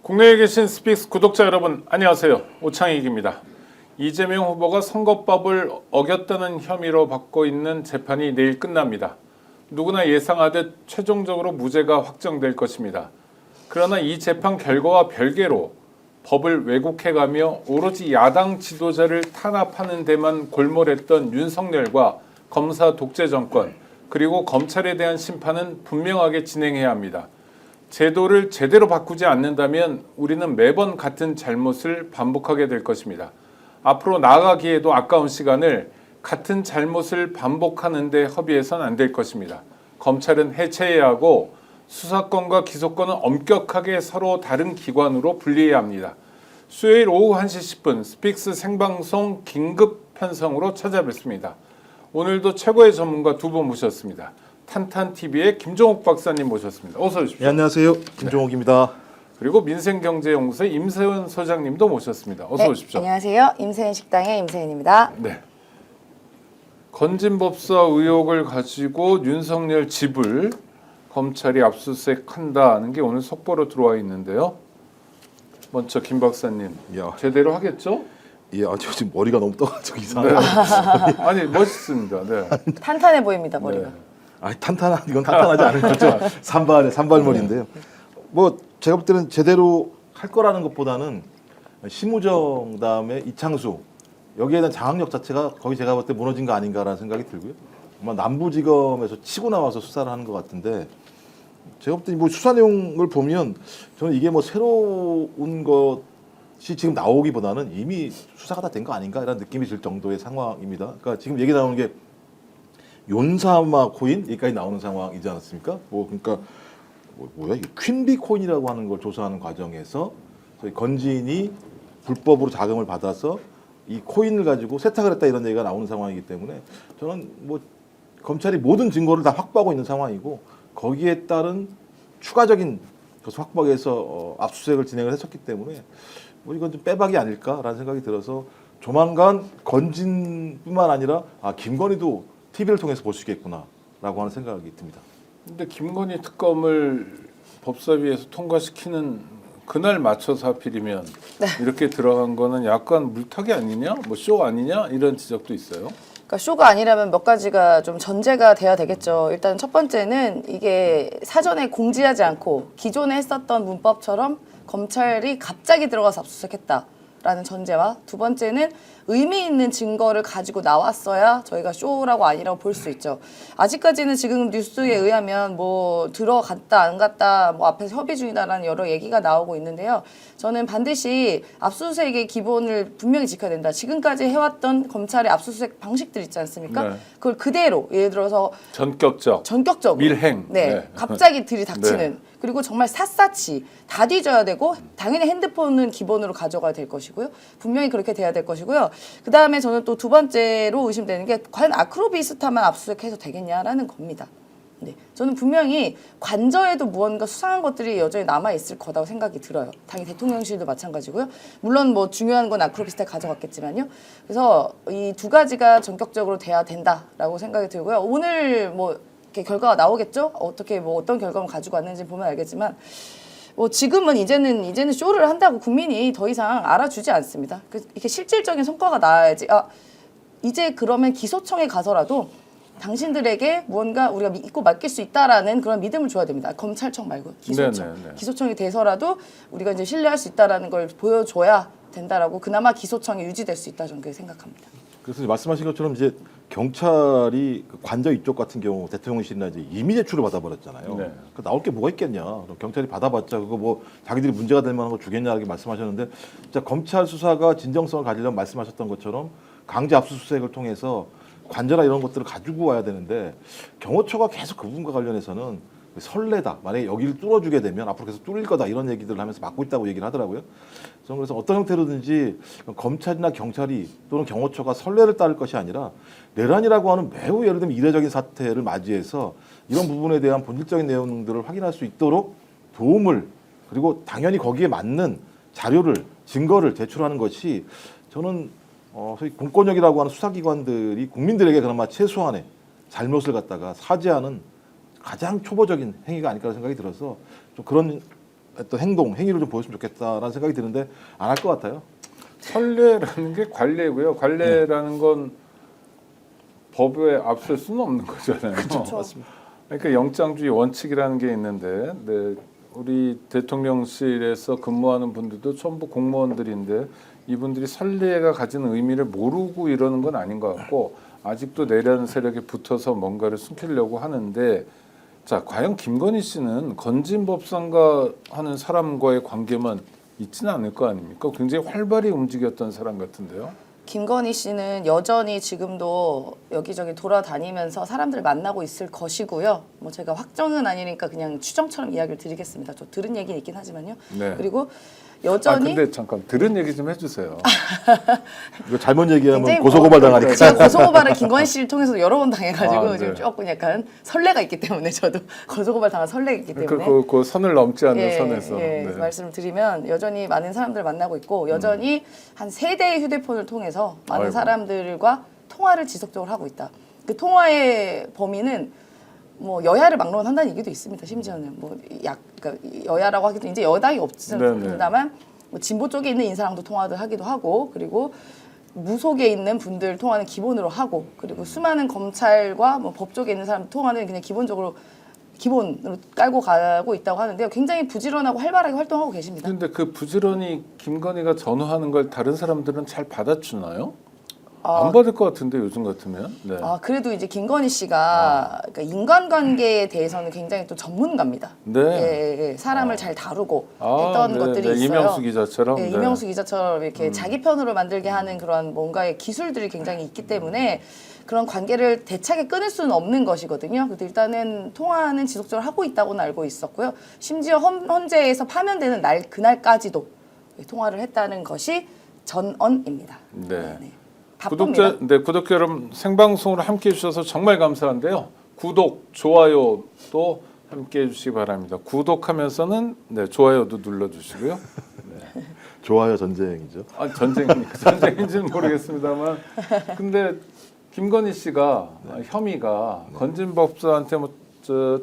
국내에 계신 스픽스 구독자 여러분 안녕하세요. 오창익입니다. 이재명 후보가 선거법을 어겼다는 혐의로 받고 있는 재판이 내일 끝납니다. 누구나 예상하듯 최종적으로 무죄가 확정될 것입니다. 그러나 이 재판 결과와 별개로 법을 왜곡해가며 오로지 야당 지도자를 탄압하는 데만 골몰했던 윤석열과 검사 독재 정권 그리고 검찰에 대한 심판은 분명하게 진행해야 합니다. 제도를 제대로 바꾸지 않는다면 우리는 매번 같은 잘못을 반복하게 될 것입니다. 앞으로 나아가기에도 아까운 시간을 같은 잘못을 반복하는 데 허비해서는 안 될 것입니다. 검찰은 해체해야 하고 수사권과 기소권은 엄격하게 서로 다른 기관으로 분리해야 합니다. 수요일 오후 1시 10분 스픽스 생방송 긴급 편성으로 찾아뵙습니다. 오늘도 최고의 전문가 두 분 모셨습니다. 탄탄TV의 김종욱 박사님 모셨습니다. 어서 오십시오. 네, 안녕하세요. 김종욱입니다. 그리고 민생경제연구소의 임세은 소장님도 모셨습니다. 어서 오십시오. 안녕하세요. 임세은 식당의 임세은입니다. 네. 건진법사 의혹을 가지고 윤석열 집을 검찰이 압수수색한다는 게 오늘 속보로 들어와 있는데요. 먼저 김 박사님, 제대로 하겠죠? 예, 저 지금 머리가 너무 떠가지고 이상해요. 네. 아니 멋있습니다. 네. 탄탄해 보입니다, 머리가. 네. 이건 탄탄하지 않은 거죠. 산발머리인데요. 뭐 제가 볼 때는 제대로 할 거라는 것보다는 심우정 다음에 이창수 여기에 대한 장악력 자체가 거의 제가 볼 때 무너진 거 아닌가라는 생각이 들고요. 아마 남부지검에서 치고 나와서 수사를 하는 것 같은데 제가 볼 때 뭐 수사 내용을 보면 저는 이게 뭐 새로운 것이 지금 나오기보다는 이미 수사가 다 된 거 아닌가 이런 느낌이 들 정도의 상황입니다. 그러니까 지금 얘기 나오는 게 윤사마 코인 여기까지 나오는 상황이지 않았습니까? 그러니까 뭐야 이게 퀸비 코인이라고 하는 걸 조사하는 과정에서 저희 건진이 불법으로 자금을 받아서 이 코인을 가지고 세탁을 했다 이런 얘기가 나오는 상황이기 때문에 저는 뭐 검찰이 모든 증거를 다 확보하고 있는 상황이고 거기에 따른 추가적인 것을 확보하기 위해서 압수수색을 진행을 했었기 때문에 뭐 이건 좀 빼박이 아닐까라는 생각이 들어서 조만간 건진뿐만 아니라 김건희도 TV를 통해서 볼 수 있겠구나라고 하는 생각이 듭니다. 근데 김건희 특검을 법사위에서 통과시키는 그날 맞춰서 하필이면 이렇게 들어간 거는 약간 물타기 아니냐? 뭐 쇼 아니냐? 이런 지적도 있어요. 그러니까 쇼가 아니라면 몇 가지가 좀 전제가 돼야 되겠죠. 일단 첫 번째는 이게 사전에 공지하지 않고 기존에 했었던 문법처럼 검찰이 갑자기 들어가서 압수수색했다라는 전제와 두 번째는 의미 있는 증거를 가지고 나왔어야 저희가 쇼라고 아니라고 볼 수 있죠. 아직까지는 지금 뉴스에 의하면 뭐 들어갔다 안 갔다 뭐 앞에서 협의 중이다라는 여러 얘기가 나오고 있는데요. 저는 반드시 압수수색의 기본을 분명히 지켜야 된다. 지금까지 해왔던 검찰의 압수수색 방식들 있지 않습니까? 네. 그걸 그대로 예를 들어서 전격적으로 밀행. 네. 갑자기 들이닥치는 그리고 정말 샅샅이 다 뒤져야 되고 당연히 핸드폰은 기본으로 가져가야 될 것이고요. 분명히 그렇게 돼야 될 것이고요. 그 다음에 저는 또 두 번째로 의심되는 게 과연 아크로비스타만 압수수색해서 되겠냐라는 겁니다. 네, 저는 분명히 관저에도 무언가 수상한 것들이 여전히 남아있을 거라고 생각이 들어요. 당연히 대통령실도 마찬가지고요. 물론 뭐 중요한 건 아크로비스타 가져갔겠지만요. 그래서 이 두 가지가 전격적으로 돼야 된다라고 생각이 들고요. 오늘 뭐 이렇게 결과가 나오겠죠? 어떻게 뭐 어떤 결과를 가지고 왔는지 보면 알겠지만 뭐 지금은 이제는 쇼를 한다고 국민이 더 이상 알아주지 않습니다. 이렇게 실질적인 성과가 나야지. 이제 그러면 기소청에 가서라도 당신들에게 무언가 우리가 믿고 맡길 수 있다라는 그런 믿음을 줘야 됩니다. 검찰청 말고 기소청. 기소청이 돼서라도 우리가 이제 신뢰할 수 있다라는 걸 보여줘야 된다라고 그나마 기소청이 유지될 수 있다 저는 그렇게 생각합니다. 그래서 말씀하신 것처럼 이제 경찰이 관저 이쪽 같은 경우 대통령실이나 이제 임의 제출을 받아버렸잖아요. 네. 그 나올 게 뭐가 있겠냐? 그럼 경찰이 받아봤자 그거 뭐 자기들이 문제가 될 만한 거 주겠냐 이렇게 말씀하셨는데, 진짜 검찰 수사가 진정성을 가지려면 말씀하셨던 것처럼 강제 압수수색을 통해서 관저나 이런 것들을 가지고 와야 되는데 경호처가 계속 그 부분과 관련해서는 설레다. 만약에 여기를 뚫어주게 되면 앞으로 계속 뚫릴 거다 이런 얘기들을 하면서 막고 있다고 얘기를 하더라고요. 그래서 어떤 형태로든지 검찰이나 경찰이 또는 경호처가 선례를 따를 것이 아니라 내란이라고 하는 매우 예를 들면 이례적인 사태를 맞이해서 이런 부분에 대한 본질적인 내용들을 확인할 수 있도록 도움을 그리고 당연히 거기에 맞는 자료를 증거를 제출하는 것이 저는 소위 공권력이라고 하는 수사기관들이 국민들에게 그나마 최소한의 잘못을 갖다가 사죄하는 가장 초보적인 행위가 아닐까 생각이 들어서 좀 그런 어떤 행위를 좀 보였으면 좋겠다라는 생각이 드는데 안 할 것 같아요. 선례라는 게 관례고요. 관례라는 건 법에 앞설 수는 없는 거잖아요. 맞습니다. 그러니까 영장주의 원칙이라는 게 있는데, 네, 우리 대통령실에서 근무하는 분들도 전부 공무원들인데 이분들이 선례가 가지는 의미를 모르고 이러는 건 아닌 것 같고 아직도 내란 세력에 붙어서 뭔가를 숨기려고 하는데, 자, 과연 김건희 씨는 건진법상과 하는 사람과의 관계만 있지는 않을 거 아닙니까? 굉장히 활발히 움직였던 사람 같은데요. 김건희 씨는 여전히 지금도 여기저기 돌아다니면서 사람들 만나고 있을 것이고요. 뭐 제가 확정은 아니니까 그냥 추정처럼 이야기를 드리겠습니다. 저 들은 얘기는 있긴 하지만요. 네. 그리고 여전히 근데 잠깐 들은 얘기 좀 해주세요. 이거 잘못 얘기하면 굉장히 고소고발 당하니까. 제가 고소고발을 김건희 씨를 통해서 여러 번 당해가지고 아, 네. 지금 조금 약간 설레가 있기 때문에 저도 고소고발 당한 설레가 있기 때문에 그 선을 넘지 않는 선에서. 예, 네. 말씀을 드리면 여전히 많은 사람들 만나고 있고 여전히 한 3대의 휴대폰을 통해서 많은 아이고. 사람들과 통화를 지속적으로 하고 있다. 그 통화의 범위는 뭐 여야를 막론한다는 얘기도 있습니다. 심지어는 그러니까 여야라고 하기도 이제 여당이 없습니다만 뭐 진보 쪽에 있는 인사랑도 통화를 하기도 하고 그리고 무속에 있는 분들 통화는 기본으로 하고 그리고 수많은 검찰과 뭐 법 쪽에 있는 사람 통화는 그냥 기본으로 깔고 가고 있다고 하는데요. 굉장히 부지런하고 활발하게 활동하고 계십니다. 근데 그 부지런히 김건희가 전화하는 걸 다른 사람들은 잘 받아주나요? 안 받을 것 같은데 요즘 같으면. 네. 그래도 이제 김건희 씨가 그러니까 인간관계에 대해서는 굉장히 또 전문가입니다. 네. 예, 사람을 잘 다루고 했던 네, 것들이 네, 있어요. 이명수 기자처럼. 네, 네. 이명수 기자처럼 이렇게 자기 편으로 만들게 하는 그런 뭔가의 기술들이 굉장히 있기 때문에 그런 관계를 대차게 끊을 수는 없는 것이거든요. 근데 일단은 통화는 지속적으로 하고 있다고는 알고 있었고요. 심지어 헌재에서 파면되는 그날까지도 통화를 했다는 것이 전언입니다. 네. 바쁩니다. 구독자 여러분 생방송으로 함께 해주셔서 정말 감사한데요. 구독, 좋아요도 함께 해주시기 바랍니다. 구독하면서는 좋아요도 눌러주시고요. 네. 좋아요 전쟁이죠. 전쟁입니까? 전쟁인지는 모르겠습니다만, 근데 김건희 씨가 혐의가 건진법사한테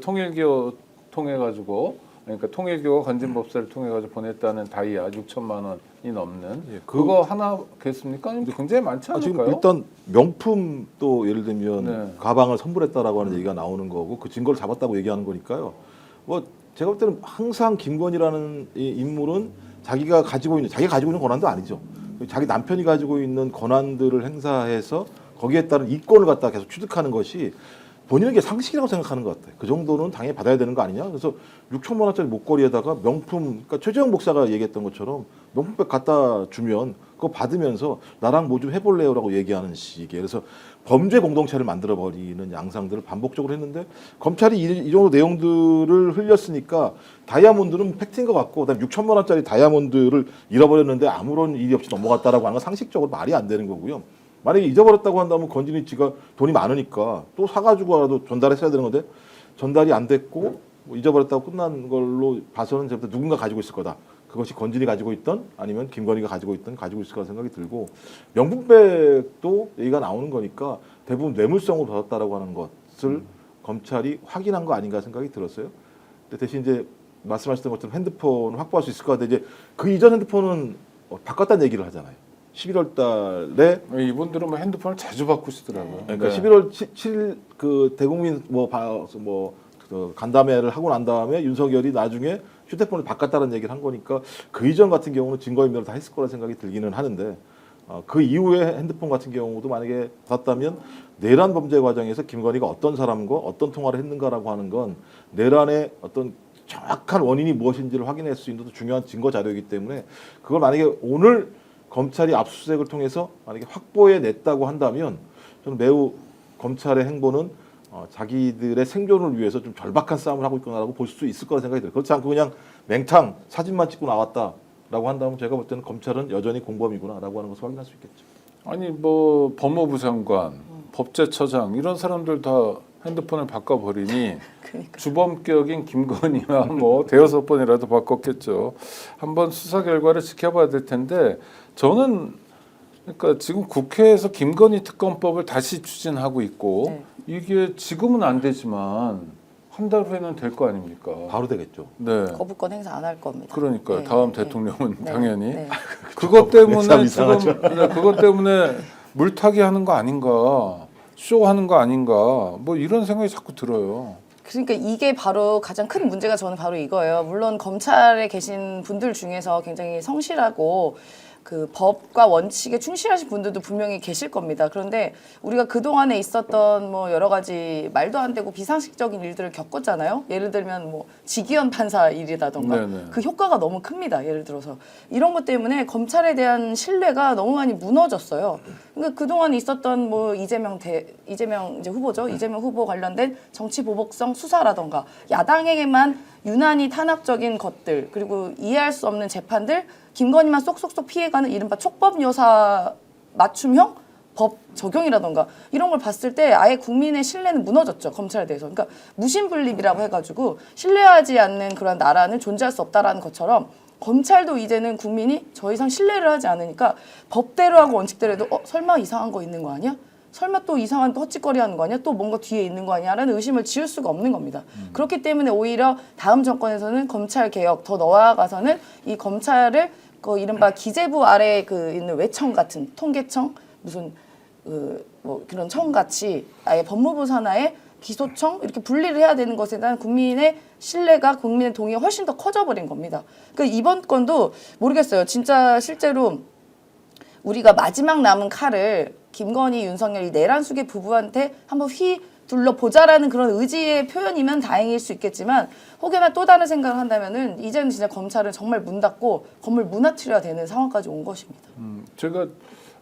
통일교 통해 가지고. 그러니까 통일교가 건진법사를 통해 가지고 보냈다는 다이아 6천만 원이 넘는 그거 하나겠습니까? 아니면 굉장히 많지 않을까요? 지금 일단 명품 또 예를 들면 네. 가방을 선물했다라고 하는 얘기가 나오는 거고 그 증거를 잡았다고 얘기하는 거니까요. 뭐 제가 볼 때는 항상 김건희라는 이 인물은 자기가 가지고 있는 권한도 아니죠. 자기 남편이 가지고 있는 권한들을 행사해서 거기에 따른 이권을 갖다 계속 취득하는 것이 본인에게 상식이라고 생각하는 것 같아요. 그 정도는 당연히 받아야 되는 거 아니냐. 그래서 6천만 원짜리 목걸이에다가 명품, 그러니까 최재형 목사가 얘기했던 것처럼 명품백 갖다 주면 그거 받으면서 나랑 뭐 좀 해볼래요라고 얘기하는 식이에요. 그래서 범죄 공동체를 만들어버리는 양상들을 반복적으로 했는데 검찰이 이 정도 내용들을 흘렸으니까 다이아몬드는 팩트인 것 같고 그다음에 6천만 원짜리 다이아몬드를 잃어버렸는데 아무런 일이 없이 넘어갔다라고 하는 건 상식적으로 말이 안 되는 거고요. 만약에 잊어버렸다고 한다면 건진이 씨가 돈이 많으니까 또 사가지고라도 전달했어야 되는 건데 전달이 안 됐고 뭐 잊어버렸다고 끝난 걸로 봐서는 제가 누군가 가지고 있을 거다. 그것이 건진이 가지고 있던 아니면 김건희가 가지고 있을 거라 생각이 들고 명품백도 얘기가 나오는 거니까 대부분 뇌물성으로 받았다라고 하는 것을 검찰이 확인한 거 아닌가 생각이 들었어요. 근데 대신 이제 말씀하셨던 것처럼 핸드폰을 확보할 수 있을 것 같은데 이제 그 이전 핸드폰은 바꿨다는 얘기를 하잖아요. 11월 달에 이분들은 뭐 핸드폰을 자주 바꾸시더라고요. 그러니까 네. 11월 7일 그 대국민 그 간담회를 하고 난 다음에 윤석열이 나중에 휴대폰을 바꿨다는 얘기를 한 거니까 그 이전 같은 경우는 증거인멸을 다 했을 거라 생각이 들기는 하는데 그 이후에 핸드폰 같은 경우도 만약에 받았다면 내란 범죄 과정에서 김건희가 어떤 사람과 어떤 통화를 했는가라고 하는 건 내란의 어떤 정확한 원인이 무엇인지를 확인할 수 있는 중요한 증거 자료이기 때문에 그걸 만약에 오늘 검찰이 압수수색을 통해서 만약에 확보해 냈다고 한다면 저는 매우 검찰의 행보는 자기들의 생존을 위해서 좀 절박한 싸움을 하고 있구나라고 볼 수 있을 거라 생각이 들어요. 그렇지 않고 그냥 맹탕 사진만 찍고 나왔다라고 한다면 제가 볼 때는 검찰은 여전히 공범이구나라고 하는 것을 확인할 수 있겠죠. 아니 뭐 법무부 장관, 법제처장 이런 사람들 다 핸드폰을 바꿔버리니 그러니까. 주범격인 김건희와 뭐 대여섯 번이라도 바꿨겠죠. 한번 수사 결과를 지켜봐야 될 텐데 저는 그러니까 지금 국회에서 김건희 특검법을 다시 추진하고 있고 네. 이게 지금은 안 되지만 한 달 후에는 될 거 아닙니까? 바로 되겠죠. 네. 거부권 행사 안 할 겁니다. 그러니까 네, 다음 네, 대통령은 네, 당연히 네. 그것 때문에 참 지금 이상하죠. 네, 그것 때문에 물타기 하는 거 아닌가, 쇼 하는 거 아닌가, 뭐 이런 생각이 자꾸 들어요. 그러니까 이게 바로 가장 큰 문제가 저는 바로 이거예요. 물론 검찰에 계신 분들 중에서 굉장히 성실하고 그 법과 원칙에 충실하신 분들도 분명히 계실 겁니다. 그런데 우리가 그동안에 있었던 뭐 여러 가지 말도 안 되고 비상식적인 일들을 겪었잖아요. 예를 들면 뭐 지기현 판사 일이라던가 네네. 그 효과가 너무 큽니다. 예를 들어서 이런 것 때문에 검찰에 대한 신뢰가 너무 많이 무너졌어요. 그러니까 그동안 있었던 뭐 이재명 이제 후보죠. 이재명 후보 관련된 정치 보복성 수사라던가 야당에게만 유난히 탄압적인 것들 그리고 이해할 수 없는 재판들 김건희만 쏙쏙쏙 피해가는 이른바 촉법 여사 맞춤형 법 적용이라던가 이런 걸 봤을 때 아예 국민의 신뢰는 무너졌죠. 검찰에 대해서. 그러니까 무신분립이라고 해가지고 신뢰하지 않는 그런 나라는 존재할 수 없다라는 것처럼 검찰도 이제는 국민이 더 이상 신뢰를 하지 않으니까 법대로 하고 원칙대로 해도 설마 이상한 거 있는 거 아니야? 설마 또 이상한 또 헛짓거리 하는 거 아니야? 또 뭔가 뒤에 있는 거 아니야?라는 의심을 지을 수가 없는 겁니다. 그렇기 때문에 오히려 다음 정권에서는 검찰 개혁 더 나아가서는 이 검찰을 그 이른바 기재부 아래에 그 있는 외청 같은 통계청 무슨 뭐 그런 청 같이 아예 법무부 산하에 기소청 이렇게 분리를 해야 되는 것에 대한 국민의 신뢰가 국민의 동의가 훨씬 더 커져버린 겁니다. 그러니까 이번 건도 모르겠어요. 진짜 실제로 우리가 마지막 남은 칼을 김건희, 윤석열 이 내란숙의 부부한테 한번 둘러보자라는 그런 의지의 표현이면 다행일 수 있겠지만 혹여나 또 다른 생각을 한다면은 이제는 진짜 검찰은 정말 문 닫고 건물 무너뜨려야 되는 상황까지 온 것입니다. 제가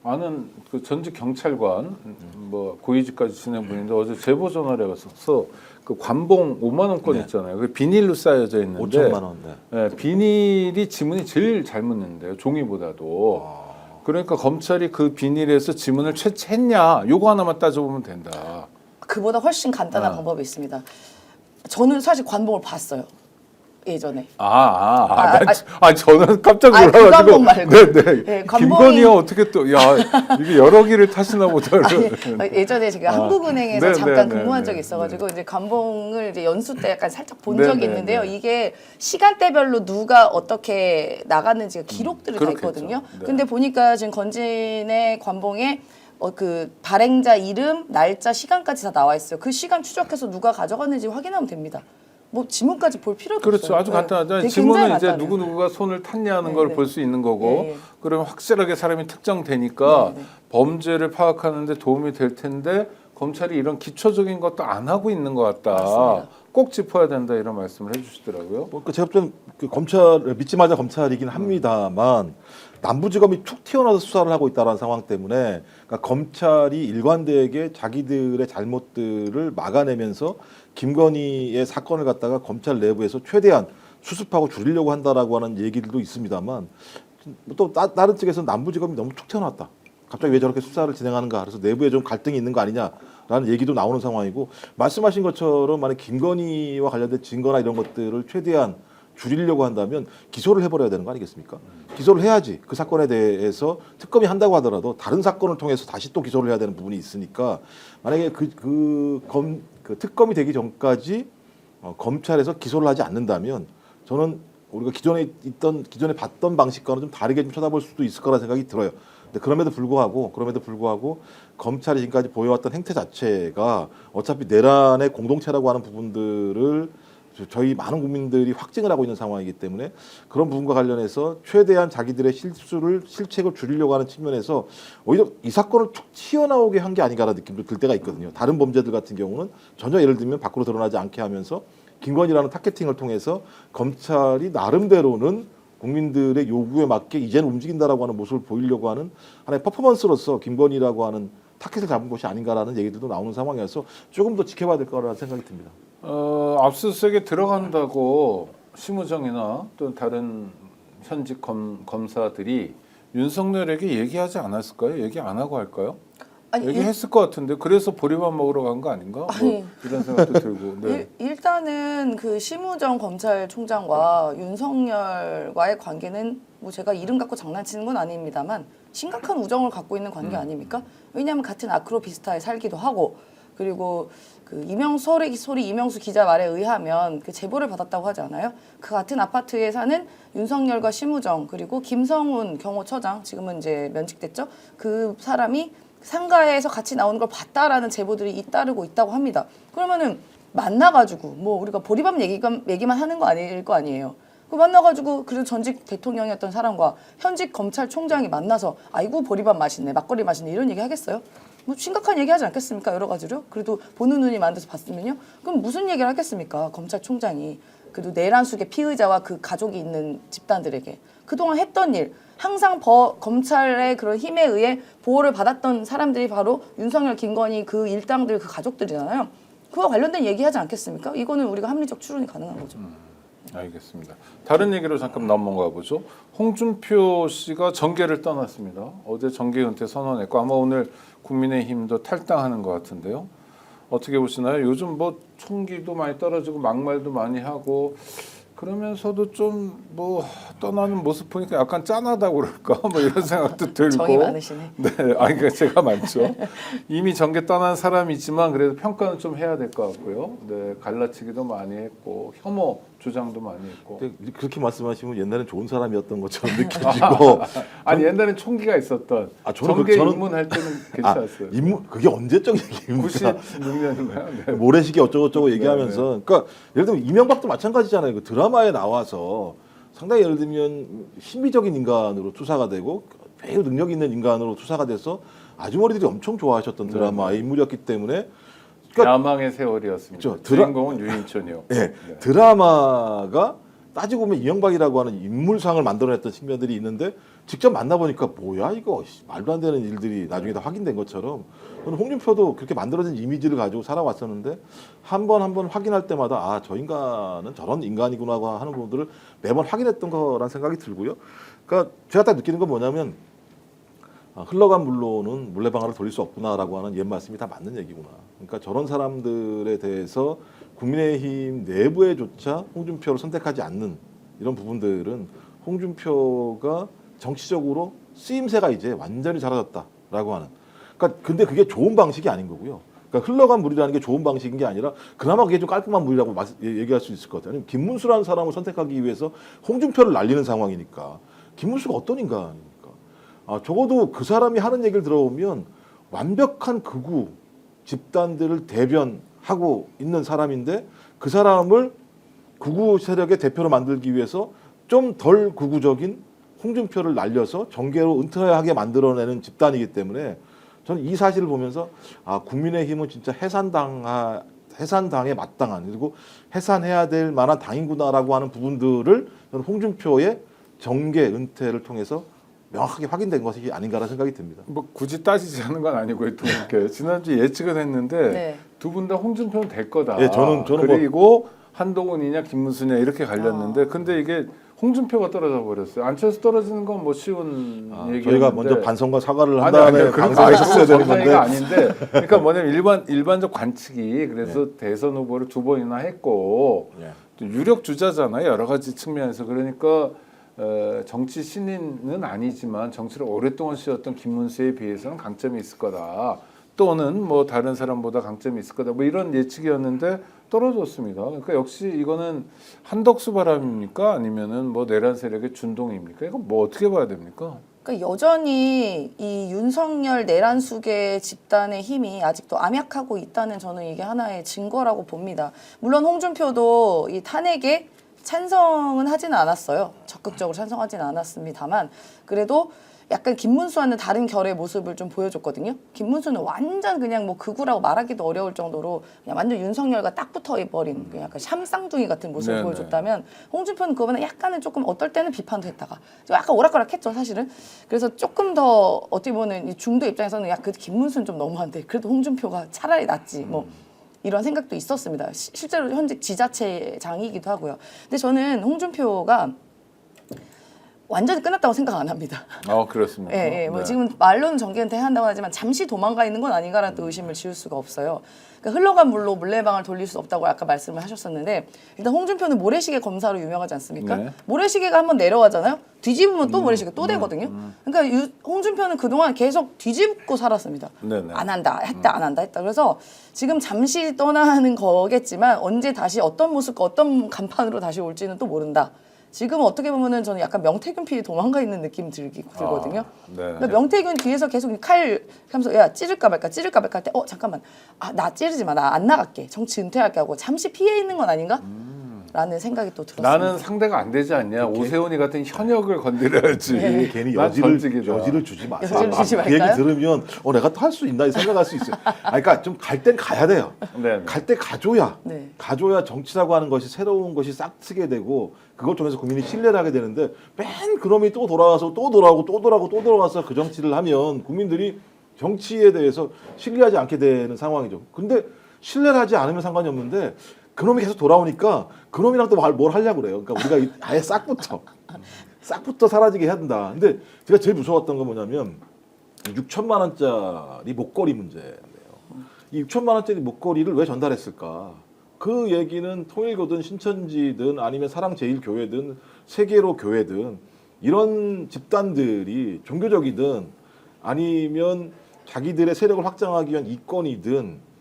아는 그 전직 경찰관 뭐 고위직까지 지낸 분인데 어제 제보 전화를 해서 그 관봉 5만 원권 있잖아요. 그 비닐로 쌓여져 있는데 5천만 원. 네. 네, 비닐이 지문이 제일 잘 묻는데요. 종이보다도. 그러니까 검찰이 그 비닐에서 지문을 채취했냐 요거 하나만 따져보면 된다. 그보다 훨씬 간단한 방법이 있습니다. 저는 사실 관봉을 봤어요. 예전에. 저는 깜짝 그 놀라가지고. 관봉 말고. 네네. 네, 김건희가 어떻게 또, 이게 여러 길을 타시나 보다. 예전에 제가 한국은행에서 네, 잠깐 네, 근무한 네, 적이 네. 있어가지고 이제 관봉을 이제 연수 때 약간 살짝 본 네, 적이 네, 있는데요. 네. 이게 시간대별로 누가 어떻게 나갔는지가 기록들이 다 그렇겠죠. 있거든요. 네. 근데 보니까 지금 건진의 관봉에 그 발행자 이름, 날짜, 시간까지 다 나와 있어요. 그 시간 추적해서 누가 가져갔는지 확인하면 됩니다. 뭐 지문까지 볼 필요도 그렇죠. 없어요. 아주 간단하죠. 되게 지문은 굉장히 이제 간단해요. 누구누구가 손을 탔냐는 네, 걸 네. 볼 수 있는 거고, 네, 네. 그러면 확실하게 사람이 특정되니까 네, 네. 범죄를 파악하는데 도움이 될 텐데, 검찰이 이런 기초적인 것도 안 하고 있는 것 같다. 맞습니다. 꼭 짚어야 된다 이런 말씀을 해주시더라고요. 제가 좀 그 검찰 믿지 말자 검찰이긴 합니다만 남부지검이 툭 튀어나와서 수사를 하고 있다는 상황 때문에 그러니까 검찰이 일관되게 자기들의 잘못들을 막아내면서 김건희의 사건을 갖다가 검찰 내부에서 최대한 수습하고 줄이려고 한다라고 하는 얘기들도 있습니다만 또 다른 측에서 남부지검이 너무 툭 튀어나왔다. 갑자기 왜 저렇게 수사를 진행하는가? 그래서 내부에 좀 갈등이 있는 거 아니냐라는 얘기도 나오는 상황이고 말씀하신 것처럼 만약 김건희와 관련된 증거나 이런 것들을 최대한 줄이려고 한다면 기소를 해버려야 되는 거 아니겠습니까? 기소를 해야지 그 사건에 대해서 특검이 한다고 하더라도 다른 사건을 통해서 다시 또 기소를 해야 되는 부분이 있으니까 만약에 그 특검이 되기 전까지 검찰에서 기소를 하지 않는다면 저는 우리가 기존에 봤던 방식과는 좀 다르게 좀 쳐다볼 수도 있을 거라는 생각이 들어요. 근데 그럼에도 불구하고 검찰이 지금까지 보여왔던 행태 자체가 어차피 내란의 공동체라고 하는 부분들을 저희 많은 국민들이 확증을 하고 있는 상황이기 때문에 그런 부분과 관련해서 최대한 자기들의 실책을 줄이려고 하는 측면에서 오히려 이 사건을 툭 튀어나오게 한 게 아닌가라는 느낌도 들 때가 있거든요. 다른 범죄들 같은 경우는 전혀 예를 들면 밖으로 드러나지 않게 하면서 김건희라는 타겟팅을 통해서 검찰이 나름대로는 국민들의 요구에 맞게 이제는 움직인다라고 하는 모습을 보이려고 하는 하나의 퍼포먼스로서 김건희라고 하는 타겟을 잡은 것이 아닌가라는 얘기들도 나오는 상황이어서 조금 더 지켜봐야 될 거라는 생각이 듭니다. 압수수색에 들어간다고 심우정이나 또 다른 현직 검사들이 윤석열에게 얘기하지 않았을까요? 얘기 안 하고 할까요? 아니, 얘기했을 것 같은데 그래서 보리밥 먹으러 간 거 아닌가? 뭐 이런 생각도 들고. 네. 일단은 그 심우정 검찰총장과 윤석열과의 관계는 뭐 제가 이름 갖고 장난치는 건 아닙니다만 심각한 우정을 갖고 있는 관계 아닙니까? 왜냐하면 같은 아크로비스타에 살기도 하고 그리고 그 소리 이명수 기자 말에 의하면 그 제보를 받았다고 하지 않아요? 그 같은 아파트에 사는 윤석열과 심우정 그리고 김성훈 경호처장 지금은 이제 면직됐죠? 그 사람이 상가에서 같이 나오는 걸 봤다라는 제보들이 잇따르고 있다고 합니다. 그러면은 만나가지고 뭐 우리가 보리밥 얘기만 하는 거 아닐 거 아니에요. 그 만나가지고 그래도 전직 대통령이었던 사람과 현직 검찰총장이 만나서 아이고 보리밥 맛있네, 막걸리 맛있네 이런 얘기 하겠어요? 뭐 심각한 얘기 하지 않겠습니까? 여러 가지로. 그래도 보는 눈이 만들어서 봤으면요. 그럼 무슨 얘기를 하겠습니까? 검찰총장이. 그래도 내란숙의 피의자와 그 가족이 있는 집단들에게. 그동안 했던 일. 항상 검찰의 그런 힘에 의해 보호를 받았던 사람들이 바로 윤석열, 김건희 그 일당들 그 가족들이잖아요. 그와 관련된 얘기하지 않겠습니까? 이거는 우리가 합리적 추론이 가능한 거죠. 알겠습니다. 다른 얘기로 잠깐 넘어가 보죠. 홍준표 씨가 정계를 떠났습니다. 어제 정계 은퇴 선언했고 아마 오늘 국민의힘도 탈당하는 것 같은데요. 어떻게 보시나요? 요즘 뭐 총기도 많이 떨어지고 막말도 많이 하고 그러면서도 좀 뭐 떠나는 모습 보니까 약간 짠하다고 그럴까 뭐 이런 생각도 들고. 정이 많으시네. 네, 아니 그러니까 제가 많죠. 이미 정계 떠난 사람이지만 그래도 평가는 좀 해야 될 것 같고요. 네, 갈라치기도 많이 했고 혐오 주장도 많이 했고. 근데 그렇게 말씀하시면 옛날엔 좋은 사람이었던 것처럼 느껴지고 아니 옛날엔 총기가 있었던 저는 정계 저는- 입문할 때는 괜찮았어요. 그게 언제적 얘기입니까? 96년인가요? 네. 모래시계 어쩌고저쩌고 얘기하면서 그러니까 예를 들면 이명박도 마찬가지잖아요. 그 드라마에 나와서 상당히 예를 들면 신비적인 인간으로 투사가 되고 매우 능력 있는 인간으로 투사가 돼서 아주머니들이 엄청 좋아하셨던 드라마의 인물이었기 때문에 그러니까 야망의 세월이었습니다. 그렇죠. 주인공은 유인촌이요. 예, 네. 드라마가 따지고 보면 이명박이라고 하는 인물상을 만들어냈던 측면들이 있는데 직접 만나보니까 뭐야 이거 말도 안 되는 일들이 나중에 다 확인된 것처럼 저는 홍준표도 그렇게 만들어진 이미지를 가지고 살아왔었는데 한 번 확인할 때마다 아, 저 인간은 저런 인간이구나 하는 부분들을 매번 확인했던 거란 생각이 들고요. 그러니까 제가 딱 느끼는 건 뭐냐면 흘러간 물로는 물레방아를 돌릴 수 없구나라고 하는 옛 말씀이 다 맞는 얘기구나. 그러니까 저런 사람들에 대해서 국민의힘 내부에조차 홍준표를 선택하지 않는 이런 부분들은 홍준표가 정치적으로 쓰임새가 이제 완전히 사라졌다라고 하는. 그러니까 근데 그게 좋은 방식이 아닌 거고요. 그러니까 흘러간 물이라는 게 좋은 방식인 게 아니라 그나마 그게 좀 깔끔한 물이라고 얘기할 수 있을 것 같아요. 아니면 김문수라는 사람을 선택하기 위해서 홍준표를 날리는 상황이니까 김문수가 어떤 인간입니까? 적어도 그 사람이 하는 얘기를 들어보면 완벽한 극우 집단들을 대변하고 있는 사람인데 그 사람을 극우 세력의 대표로 만들기 위해서 좀 덜 극우적인 홍준표를 날려서 정계로 은퇴하게 만들어내는 집단이기 때문에 저는 이 사실을 보면서 국민의힘은 진짜 해산당에 마땅한 그리고 해산해야 될 만한 당인구나라고 하는 부분들을 저는 홍준표의 정계 은퇴를 통해서 명확하게 확인된 것이 아닌가라는 생각이 듭니다. 뭐 굳이 따지지 않는 건 아니고요. 두 분께 지난주 예측은 했는데 네. 두 분 다 홍준표는 될 거다. 예, 저는 그리고 한동훈이냐 김문수냐 이렇게 갈렸는데 근데 이게 홍준표가 떨어져 버렸어요. 안철수 떨어지는 건 뭐 쉬운 얘기였는데 저희가 먼저 반성과 사과를 한 아니, 다음에 그런 방송을 했었어야 되는 정상회가 건데 아닌데 그러니까 뭐냐면 일반적 관측이 그래서 대선 후보를 2번이나 했고 또 유력 주자잖아요. 여러 가지 측면에서 그러니까 정치 신인은 아니지만 정치를 오랫동안 쉬었던 김문수에 비해서는 강점이 있을 거다. 또는 뭐 다른 사람보다 강점이 있을 거다. 뭐 이런 예측이었는데 떨어졌습니다. 그러니까 역시 이거는 한덕수 바람입니까? 아니면은 뭐 내란 세력의 준동입니까? 이거 뭐 어떻게 봐야 됩니까? 그러니까 여전히 이 윤석열 내란숙의 집단의 힘이 아직도 암약하고 있다는 저는 이게 하나의 증거라고 봅니다. 물론 홍준표도 이 탄핵에 찬성은 하지는 않았어요. 적극적으로 찬성하지는 않았습니다만 그래도 약간 김문수와는 다른 결의 모습을 좀 보여줬거든요. 김문수는 완전 그냥 뭐 극우라고 말하기도 어려울 정도로 그냥 완전 윤석열과 딱 붙어버린 그냥 약간 샴쌍둥이 같은 모습을 네네. 보여줬다면 홍준표는 그거보다 약간은 조금 어떨 때는 비판도 했다가 좀 약간 오락가락했죠 사실은. 그래서 조금 더 어떻게 보면 이 중도 입장에서는 야 그 김문수는 좀 너무한데 그래도 홍준표가 차라리 낫지 뭐. 이런 생각도 있었습니다. 실제로 현직 지자체장이기도 하고요. 근데 저는 홍준표가 완전히 끝났다고 생각 안 합니다. 그렇습니까? 예, 예. 뭐 네. 지금 말로는 정기은퇴한다고 하지만 잠시 도망가 있는 건 아닌가라는 또 의심을 지울 수가 없어요. 그러니까 흘러간 물로 물레방을 돌릴 수 없다고 아까 말씀을 하셨었는데 일단 홍준표는 모래시계 검사로 유명하지 않습니까? 네. 모래시계가 한번 내려가잖아요. 뒤집으면 또 모래시계 또 되거든요. 그러니까 홍준표는 그동안 계속 뒤집고 살았습니다. 네네. 안 한다, 했다, 안 한다, 했다. 그래서 지금 잠시 떠나는 거겠지만 언제 다시 어떤 모습과 어떤 간판으로 다시 올지는 또 모른다. 지금 어떻게 보면은 저는 약간 명태균 PD 도망가 있는 느낌 들거든요. 네. 그러니까 명태균 뒤에서 계속 칼 하면서 야 찌를까 말까 할 때 잠깐만 잠깐만 나 찌르지 마 나 안 나갈게 정치 은퇴할게 하고 잠시 피해 있는 건 아닌가? 라는 생각이 또 들었습니다. 나는 상대가 안 되지 않냐. 오세훈이 같은 현역을 건드려야지. 네. 괜히 난 여지를 전직이다. 주지 마세요. 여지를 주지 그 얘기 말까요? 들으면 내가 또 할 수 있나 생각할 수 있어요. 그러니까 좀 갈 땐 가야 돼요. 네. 갈 때 가줘야 네. 가줘야 정치라고 하는 것이 새로운 것이 싹 트게 되고 그걸 통해서 국민이 신뢰를 하게 되는데 맨 그놈이 또 돌아와서 또 돌아오고 또 돌아오고 또 돌아와서 그 정치를 하면 국민들이 정치에 대해서 신뢰하지 않게 되는 상황이죠. 근데 신뢰를 하지 않으면 상관이 없는데 그놈이 계속 돌아오니까 그놈이랑 또 뭘 하려고 그래요. 그러니까 우리가 아예 싹부터 사라지게 해야 된다. 근데 제가 제일 무서웠던 건 뭐냐면 6천만 원짜리 목걸이 문제인데요. 이 6천만 원짜리 목걸이를 왜 전달했을까? 그 얘기는 통일교든 신천지든 아니면 사랑제일교회든 세계로 교회든 이런 집단들이 종교적이든 아니면 자기들의 세력을 확장하기 위한 이권이든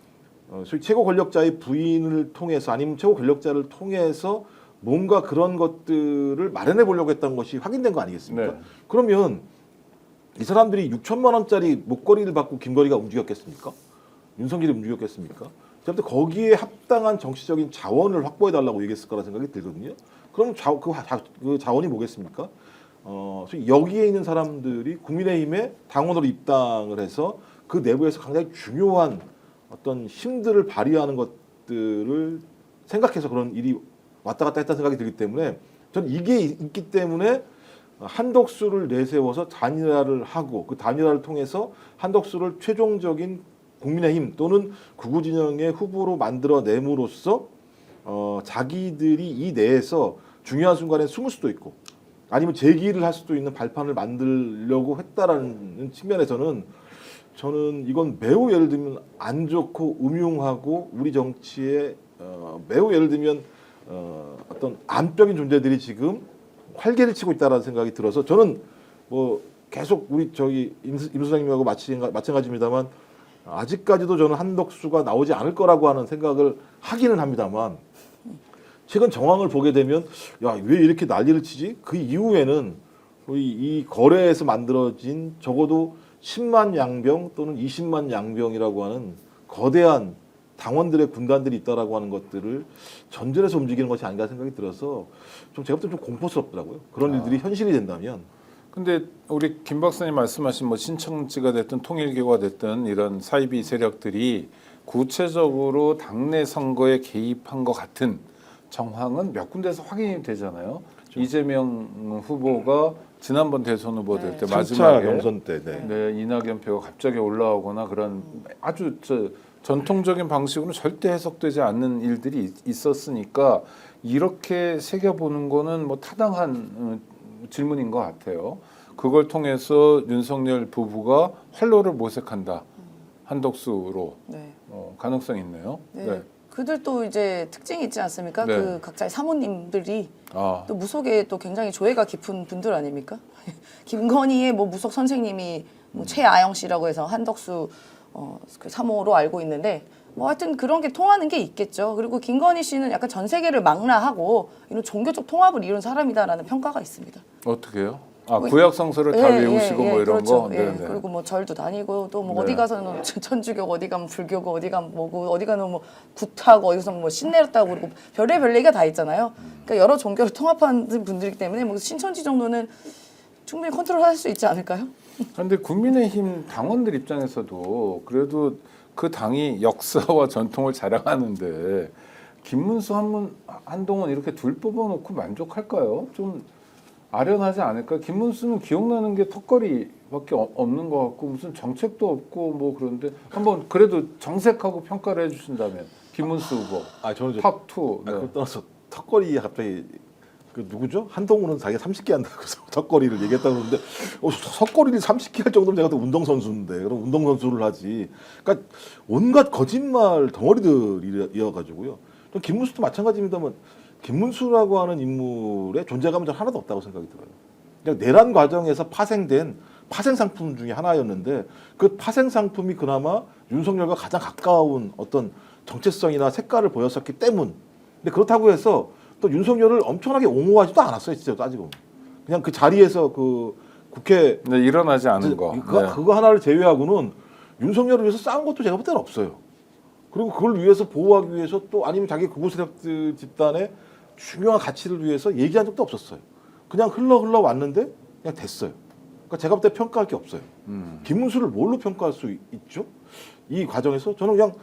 소위 최고 권력자의 부인을 통해서 아니면 최고 권력자를 통해서 뭔가 그런 것들을 마련해 보려고 했던 것이 확인된 거 아니겠습니까? 네. 그러면 이 사람들이 6천만 원짜리 목걸이를 받고 김건희가 움직였겠습니까? 윤석열이 움직였겠습니까? 제가 볼 때 거기에 합당한 정치적인 자원을 확보해 달라고 얘기했을 거라 생각이 들거든요. 그럼 그 자원이 뭐겠습니까? 소위 여기에 있는 사람들이 국민의힘에 당원으로 입당을 해서 그 내부에서 굉장히 중요한 어떤 힘들을 발휘하는 것들을 생각해서 그런 일이 왔다 갔다 했다는 생각이 들기 때문에 저는 이게 있기 때문에 한덕수를 내세워서 단일화를 하고 그 단일화를 통해서 한덕수를 최종적인 국민의힘 또는 극우 진영의 후보로 만들어냄으로써 자기들이 이 내에서 중요한 순간에 숨을 수도 있고 아니면 재기를 할 수도 있는 발판을 만들려고 했다라는 측면에서는 저는 이건 매우 예를 들면 안 좋고 음흉하고 우리 정치에 매우 예를 들면 어떤 암적인 존재들이 지금 활개를 치고 있다라는 생각이 들어서 저는 뭐 계속 우리 저기 임 소장님하고 마찬가지입니다만 아직까지도 저는 한덕수가 나오지 않을 거라고 하는 생각을 하기는 합니다만 최근 정황을 보게 되면 야 왜 이렇게 난리를 치지? 그 이후에는 이 거래에서 만들어진 적어도 10만 양병 또는 20만 양병이라고 하는 거대한 당원들의 군단들이 있다라고 하는 것들을 전전해서 움직이는 것이 아닌가 생각이 들어서 좀 제가 볼 때 좀 공포스럽더라고요. 그런 일들이 현실이 된다면. 근데 우리 김 박사님 말씀하신 뭐 신천지가 됐든 통일교가 됐든 이런 사이비 세력들이 구체적으로 당내 선거에 개입한 것 같은 정황은 몇 군데서 확인이 되잖아요. 그렇죠. 이재명 후보가 지난번 대선 후보 될 때 마지막에 경선 때 이낙연 표가 갑자기 올라오거나 그런 아주 전통적인 방식으로는 절대 해석되지 않는 일들이 있었으니까 이렇게 새겨보는 거는 뭐 타당한 질문인 것 같아요. 그걸 통해서 윤석열 부부가 활로를 모색한다. 한덕수로 네. 가능성이 있네요. 네. 그들도 이제 특징이 있지 않습니까? 네. 그 각자의 사모님들이 또 무속에 또 굉장히 조예가 깊은 분들 아닙니까? 김건희의 뭐 무속 선생님이 뭐 최아영 씨라고 해서 한덕수 그 사모로 알고 있는데 뭐 하여튼 그런 게 통하는 게 있겠죠. 그리고 김건희 씨는 약간 전 세계를 망라하고 이런 종교적 통합을 이룬 평가라는 평가가 있습니다. 어떻게요? 구약 성서를 다 외우시고 뭐 이런 그렇죠. 거. 예, 그리고 뭐 절도 다니고 또 뭐 어디 가서는 천주교, 어디 가면 불교고, 어디 가면 뭐고, 어디 가면 뭐 굿하고 어디서 뭐 신내렸다고 그러고 별의별 얘기가 다 있잖아요. 그러니까 여러 종교를 통합하는 분들이기 때문에 뭐 신천지 정도는 충분히 컨트롤할 수 있지 않을까요? 그런데 국민의힘 당원들 입장에서도 그래도 그 당이 역사와 전통을 자랑하는데 김문수 한동훈 이렇게 둘 뽑아놓고 만족할까요? 좀 아련하지 않을까? 김문수는 기억나는 게 턱걸이밖에 없는 것 같고 무슨 정책도 없고 뭐 그런데 한번 그래도 정색하고 평가를 해주신다면 김문수 후보 저는 탑2 그걸 떠나서 턱걸이 갑자기 그 누구죠? 한동훈은 자기가 30개 한다고 석거리를 얘기했다고 그러는데 석거리를 30개 할 정도면 제가 또 운동선수인데 그럼 운동선수를 하지. 그러니까 온갖 거짓말 덩어리들이어가지고요. 김문수도 마찬가지입니다만 김문수라고 하는 인물의 존재감은 전 하나도 없다고 생각이 들어요. 그냥 내란 과정에서 파생된 파생 상품 중에 하나였는데 그 파생 상품이 그나마 윤석열과 가장 가까운 어떤 정체성이나 색깔을 보였었기 때문. 근데 그렇다고 해서 또 윤석열을 엄청나게 옹호하지도 않았어요, 진짜 따지고. 그냥 그 자리에서 그 국회 네, 일어나지 않은 거. 그거 하나를 제외하고는 윤석열을 위해서 싸운 것도 제가 볼 때는 없어요. 그리고 그걸 위해서 보호하기 위해서 또 아니면 자기 극우 세력들 집단의 중요한 가치를 위해서 얘기한 적도 없었어요. 그냥 흘러 왔는데 그냥 됐어요. 그러니까 제가 볼 때 평가할 게 없어요. 김문수를 뭘로 평가할 수 있죠? 이 과정에서 저는 그냥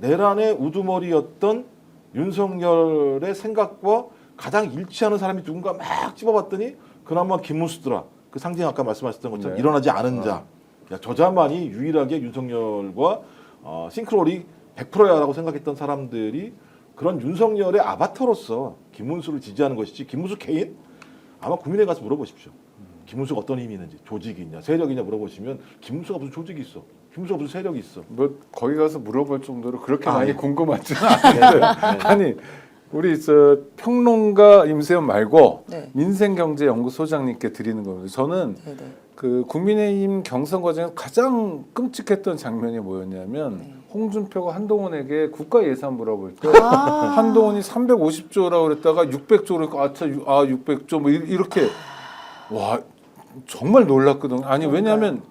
내란의 우두머리였던 윤석열의 생각과 가장 일치하는 사람이 누군가 막 집어봤더니 그나마 김문수더라. 그 상징 아까 말씀하셨던 것처럼 네. 일어나지 않은 자. 야, 저자만이 유일하게 윤석열과 싱크로율이 100%야라고 생각했던 사람들이 그런 윤석열의 아바타로서 김문수를 지지하는 것이지 김문수 개인? 아마 국민에 가서 물어보십시오. 김문수가 어떤 힘이 있는지 조직이 있냐 세력이냐 물어보시면 김문수가 무슨 조직이 있어. 김문수가 무슨 세력이 있어. 뭐 거기 가서 물어볼 정도로 그렇게 아, 많이 예. 궁금하지는 않은데 아니 우리 저 평론가 임세연 말고 네. 민생경제연구소장님께 드리는 겁니다. 저는 네네. 그 국민의힘 경선 과정에서 가장 끔찍했던 장면이 뭐였냐면 홍준표가 한동훈에게 국가 예산 물어볼 때 아. 한동훈이 350조라고 그랬다가 600조로 600조 뭐 이렇게 와 정말 놀랐거든요. 아니 왜냐하면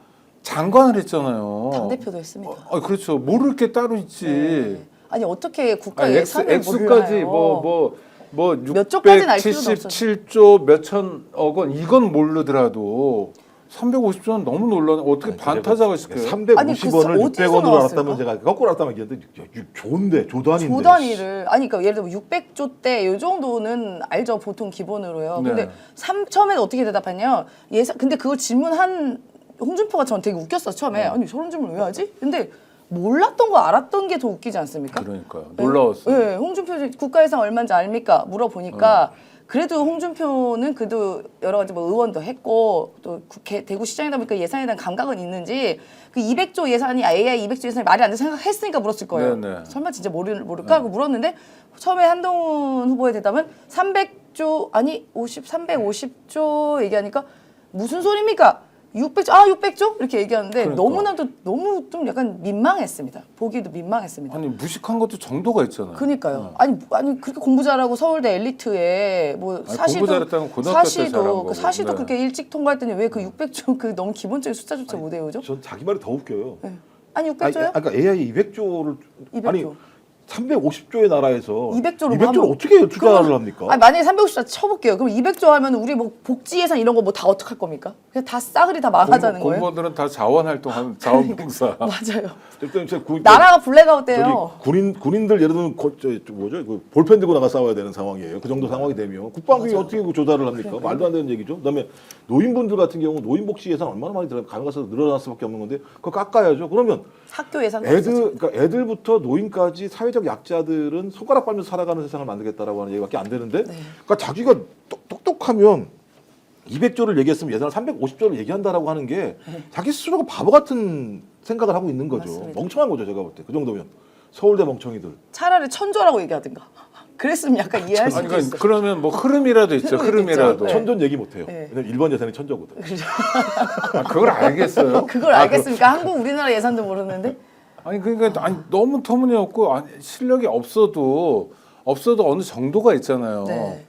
장관을 했잖아요. 당대표도 했습니다. 그렇죠. 모를 게 따로 있지. 네. 아니 어떻게 국가 아니, 예산을 액수까지 몰라요. 몇 조까지는 알 필요는 677조 몇천억 원 이건 모르더라도 350조는 너무 놀라네. 어떻게 반타작을 시켜요? 350원을 어디서 600원으로 나왔을까? 알았다면 제가 거꾸로 알았다면 얘기했는데 좋은데 조단인데. 조단위를 아니 그러니까 예를 들면 600조 대 이 정도는 알죠 보통 기본으로요. 네. 근데 처음에는 어떻게 대답하냐 예산 근데 그걸 질문한 홍준표가 전 되게 웃겼어 처음에 아니 저런 질문 왜 하지? 근데 몰랐던 거 알았던 게 더 웃기지 않습니까? 그러니까요. 놀라웠어요. 네, 홍준표 국가 예산 얼마인지 압니까? 물어보니까 그래도 홍준표는 그래도 여러 가지 뭐 의원도 했고 또 국회 대구시장이다 보니까 예산에 대한 감각은 있는지 그 200조 예산이 AI 200조 예산이 말이 안 돼 생각했으니까 물었을 거예요. 네네. 설마 진짜 모를까 하고 물었는데 처음에 한동훈 후보의 대답은 300조 아니 350조 얘기하니까 무슨 소리입니까? 600조 600조 이렇게 얘기하는데 그러니까. 너무나도 너무 좀 약간 민망했습니다. 보기도 민망했습니다. 아니 무식한 것도 정도가 있잖아요. 그러니까요. 아니 그렇게 공부 잘하고 서울대 엘리트에 뭐 사시도 공부 잘했다면 고등학교 때 잘한 거고. 사시도 네. 그렇게 일찍 통과했더니 왜 그 600조 그 너무 기본적인 숫자조차 못 외우죠? 전 자기 말이 더 웃겨요. 네. 아니 600조요? 그러니까 AI 200조를 200조. 아니 350조의 나라에서 200조로 200조를 어떻게 투자를 합니까? 아니 만약에 350조 쳐볼게요. 그럼 200조 하면 우리 뭐 복지 예산 이런 거 뭐 다 어떡할 겁니까? 그냥 다 싸그리 다 망하자는 거예요? 공무원들은 다 자원활동하는 자원봉사. 맞아요. 일단 제가 나라가 블랙아웃 돼요. 군인들 예를 들면 뭐죠? 그 볼펜 들고 나가 싸워야 되는 상황이에요. 그 정도 상황이 되면 국방비 어떻게 그 조달을 합니까? 말도 안 되는 얘기죠. 그다음에 노인분들 같은 경우 노인 복지 예산 얼마나 많이 가서 늘어날 수밖에 없는 건데 그거 깎아야죠. 그러면 학교 예산 그러니까 애들부터 노인까지 사회적 약자들은 손가락 빨면서 살아가는 세상을 만들겠다라고 하는 얘기밖에 안 되는데, 그러니까 자기가 똑똑하면 200조를 얘기했으면 예산을 350조를 얘기한다라고 하는 게 자기 스스로가 바보 같은 생각을 하고 있는 거죠. 맞습니다. 멍청한 거죠, 제가 볼 때. 그 정도면 서울대 멍청이들. 차라리 천조라고 얘기하든가. 그랬으면 약간 이해할 수 아니 있어. 그러면 뭐 흐름이라도 있죠. 흐름이라도. 네. 천전 얘기 못 해요. 네. 왜냐면 일본 예산이 천조거든. 그걸 알겠어요. 그걸 알겠습니까? 한국 우리나라 예산도 모르는데. 아니 그러니까 너무 터무니없고 실력이 없어도 어느 정도가 있잖아요. 네.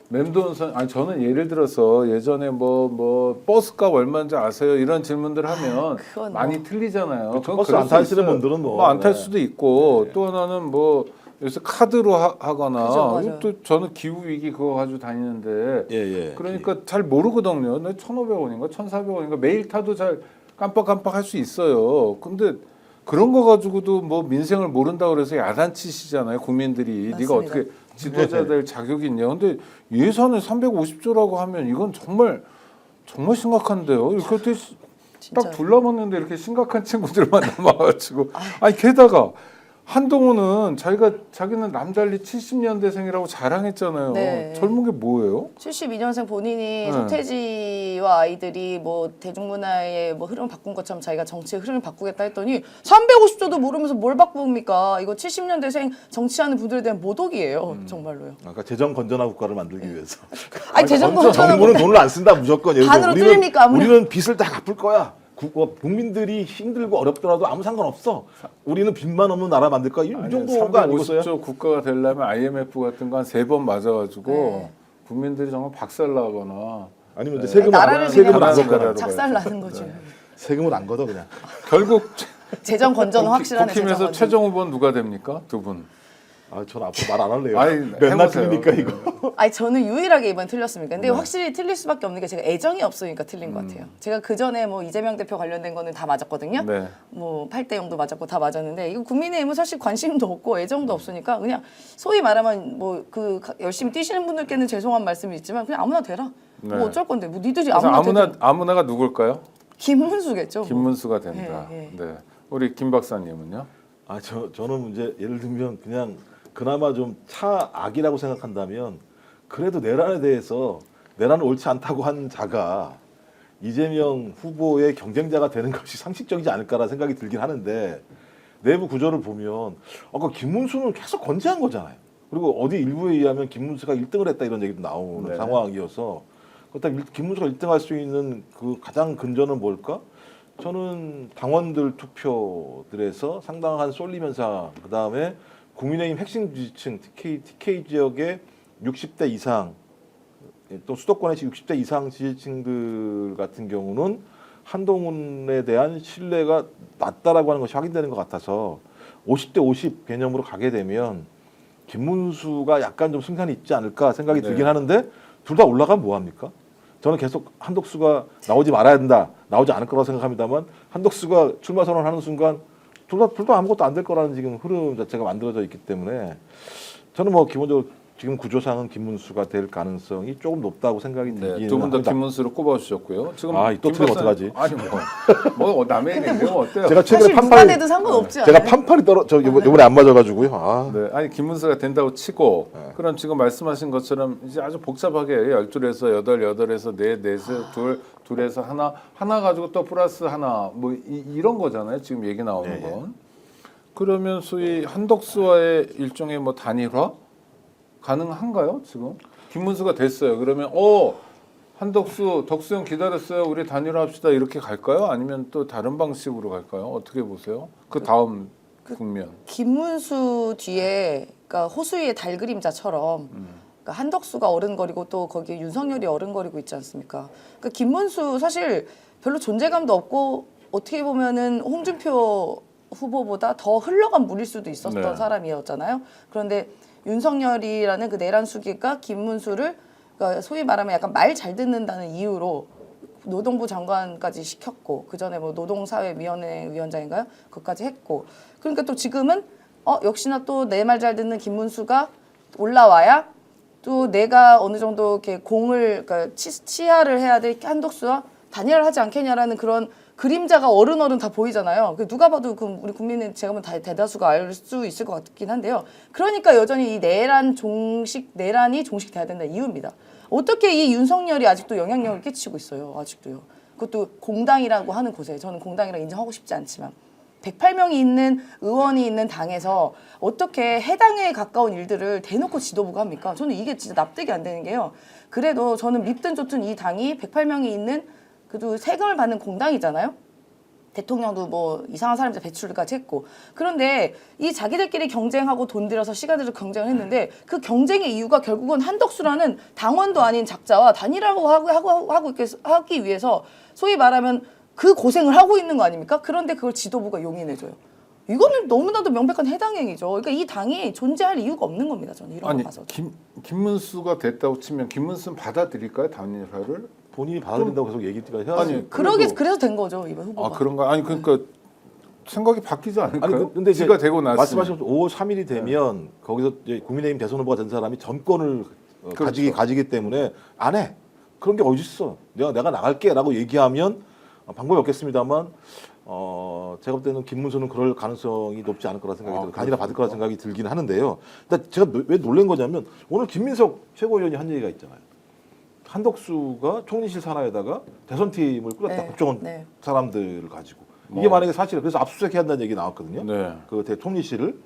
맴도는 아니 저는 예를 들어서 예전에 뭐 버스값 얼마인지 아세요? 이런 질문들 하면 그건 많이 뭐. 틀리잖아요. 그렇죠. 그건 버스 그럴 안 수 타시는 있어요. 분들은 뭐. 안 탈 네. 수도 있고 또 하나는 뭐 요새 카드로 하거나 그죠, 맞아요. 또 저는 기후 위기 그거 가지고 다니는데 예. 그러니까 잘 모르거든요. 1,500원인가 1,400원인가 매일 타도 잘 깜빡깜빡 할 수 있어요. 근데 그런 거 가지고도 뭐 민생을 모른다고 그래서 야단치시잖아요. 국민들이. 네가 맞습니다. 어떻게 지도자 될 자격이 있냐. 근데 예산을 350조라고 하면 이건 정말 심각한데요. 이렇게 딱 진짜로. 둘러봤는데 이렇게 심각한 친구들만 남아가지고 아니 게다가 한동훈은 자기는 남달리 70년대생이라고 자랑했잖아요. 네. 젊은 게 뭐예요? 72년생 본인이 네. 서태지와 아이들이 뭐 대중문화의 뭐 흐름을 바꾼 것처럼 자기가 정치의 흐름을 바꾸겠다 했더니 350조도 모르면서 뭘 바꿉니까? 이거 70년대생 정치하는 분들에 대한 모독이에요. 정말로요. 아까 재정 건전한 국가를 만들기 위해서. 아니 대전 정부는 돈을 안 쓴다 무조건. 예를 들어 반으로 뚫립니까, 아무리? 우리는 빚을 다 갚을 거야. 국민들이 힘들고 어렵더라도 아무 상관없어. 우리는 빚만 없는 나라 만들 거야. 이 정도가 아니고서야. 350조 국가가 되려면 IMF 같은 거 한 3번 맞아가지고 네. 국민들이 정말 박살나거나 아니면 이제 세금을 나라를 안, 세금을 안 그냥 걷거나. 작살 나는 거죠. 세금을 안 걷어 그냥. 결국 재정 건전은 확실하네. 재정 국힘에서 건전. 최종 후보는 누가 됩니까? 두 분. 아, 저는 앞으로 말 안 할래요. 아니, 맨날 해보세요. 틀리니까 이거. 아니 저는 유일하게 이번 틀렸습니까? 근데 네. 확실히 틀릴 수밖에 없는 게 제가 애정이 없으니까 틀린 것 같아요. 제가 그 전에 뭐 이재명 대표 관련된 거는 다 맞았거든요. 네. 뭐 8대 0도 맞았고 다 맞았는데 이거 국민의힘은 사실 관심도 없고 애정도 없으니까 그냥 소위 말하면 뭐 그 열심히 뛰시는 분들께는 죄송한 말씀이 있지만 그냥 아무나 되라. 네. 뭐 어쩔 건데 뭐 니들이 그래서 아무나 아무나가 누굴까요? 김문수겠죠. 뭐. 김문수가 된다. 예, 예. 네. 우리 김 박사님은요? 아, 저는 이제 예를 들면 그냥 그나마 좀 차악이라고 생각한다면 그래도 내란에 대해서 내란은 옳지 않다고 한 자가 이재명 후보의 경쟁자가 되는 것이 상식적이지 않을까라는 생각이 들긴 하는데 내부 구조를 보면 아까 김문수는 계속 건재한 거잖아요. 그리고 어디 일부에 의하면 김문수가 1등을 했다 이런 얘기도 나오는 네. 상황이어서 그렇다면 김문수가 1등할 수 있는 그 가장 근저는 뭘까? 저는 당원들 투표들에서 상당한 쏠림 현상, 그 다음에 국민의힘 핵심 지지층, TK 지역의 60대 이상, 또 수도권의 60대 이상 지지층들 같은 경우는 한동훈에 대한 신뢰가 낮다라고 하는 것이 확인되는 것 같아서 50대 50 개념으로 가게 되면 김문수가 약간 좀 승산이 있지 않을까 생각이 들긴 하는데 둘 다 올라가면 뭐합니까? 저는 계속 한덕수가 나오지 말아야 된다, 나오지 않을 거라고 생각합니다만 한덕수가 출마 선언하는 순간 둘 다 아무것도 안 될 거라는 지금 흐름 자체가 만들어져 있기 때문에 저는 뭐 기본적으로 지금 구조상은 김문수가 될 가능성이 조금 높다고 생각이 들기는 네, 두 분 다 합니다. 김문수를 꼽아주셨고요. 지금 아, 또 김 틀리면 박사님- 어떡하지? 아니 뭐 남의 얘기인데요. 어때요? 제가 최근에 사실 누가 돼도 상관없지 제가 않아요? 판판이 떨어져 이번에 안 맞아가지고요. 아, 네, 아니 김문수가 된다고 치고 네. 그럼 지금 말씀하신 것처럼 이제 아주 복잡하게 12에서 8, 8에서 4, 4에서 둘에서 하나 가지고 또 플러스 하나 뭐 이런 거잖아요. 지금 얘기 나오는 네, 건. 그러면 소위 한덕수와의 일종의 뭐 단일화 가능한가요? 지금 김문수가 됐어요. 그러면 한덕수 덕수 형 기다렸어요. 우리 단일화합시다 이렇게 갈까요? 아니면 또 다른 방식으로 갈까요? 어떻게 보세요? 그 다음 국면. 김문수 뒤에 그러니까 호수위의 달 그림자처럼 그러니까 한덕수가 어른거리고 또 거기에 윤석열이 어른거리고 있지 않습니까? 그러니까 김문수 사실 별로 존재감도 없고 어떻게 보면은 홍준표 후보보다 더 흘러간 물일 수도 있었던 네. 사람이었잖아요. 그런데 윤석열이라는 그 내란 수기가 김문수를 그러니까 소위 말하면 약간 말 잘 듣는다는 이유로 노동부 장관까지 시켰고 그 전에 뭐 노동사회위원회 위원장인가요? 그것까지 했고 그러니까 또 지금은 역시나 또 내 말 잘 듣는 김문수가 올라와야 또 내가 어느 정도 이렇게 공을 그러니까 치하를 해야 될 한덕수와 단일화를 하지 않겠냐라는 그런 그림자가 어른 다 보이잖아요. 누가 봐도 우리 국민은 제가 보면 대다수가 알 수 있을 것 같긴 한데요. 그러니까 여전히 이 내란이 종식돼야 된다 이유입니다. 어떻게 이 윤석열이 아직도 영향력을 끼치고 있어요. 아직도요. 그것도 공당이라고 하는 곳에 저는 공당이라 인정하고 싶지 않지만 108명이 있는 의원이 있는 당에서 어떻게 해당에 가까운 일들을 대놓고 지도부가 합니까? 저는 이게 진짜 납득이 안 되는 게요. 그래도 저는 밉든 좋든 이 당이 108명이 있는 그래도 세금을 받는 공당이잖아요. 대통령도 뭐 이상한 사람들 배출까지 했고 그런데 이 자기들끼리 경쟁하고 돈 들여서 시간 들여서 경쟁을 했는데 그 경쟁의 이유가 결국은 한덕수라는 당원도 아닌 작자와 단일화하고 하기 위해서 소위 말하면 그 고생을 하고 있는 거 아닙니까? 그런데 그걸 지도부가 용인해줘요. 이거는 너무나도 명백한 해당행위죠. 그러니까 이 당이 존재할 이유가 없는 겁니다. 저는 이런 거 봐서. 김문수가 됐다고 치면 김문수는 받아들일까요? 단일화를? 본인이 받아들인다고 계속 얘기가 해야지. 아니, 그래서 된 거죠 이번 후보가. 아 그런가? 아니 그러니까 생각이 바뀌지 않을까요? 아니 근데 지가 되고 나서 말씀하신 5월 3일이 되면 거기서 이제 국민의힘 대선 후보가 된 사람이 전권을 그렇죠. 가지기 때문에 안 해. 그런 게 어디 있어? 내가 나갈게라고 얘기하면 방법이 없겠습니다만 제가 볼 때는 김문수는 그럴 가능성이 높지 않을 거라 생각이 들어요. 단일화 받을 그렇습니까? 거라 생각이 들긴 하는데요. 근데 제가 왜 놀란 거냐면 오늘 김민석 최고위원이 한 얘기가 있잖아요. 한덕수가 총리실 산하에다가 대선팀을 꾸렸다. 네, 국정원 네. 사람들을 가지고. 이게 만약에 사실은 그래서 압수수색해야 한다는 얘기 나왔거든요. 네. 그 대통령실을.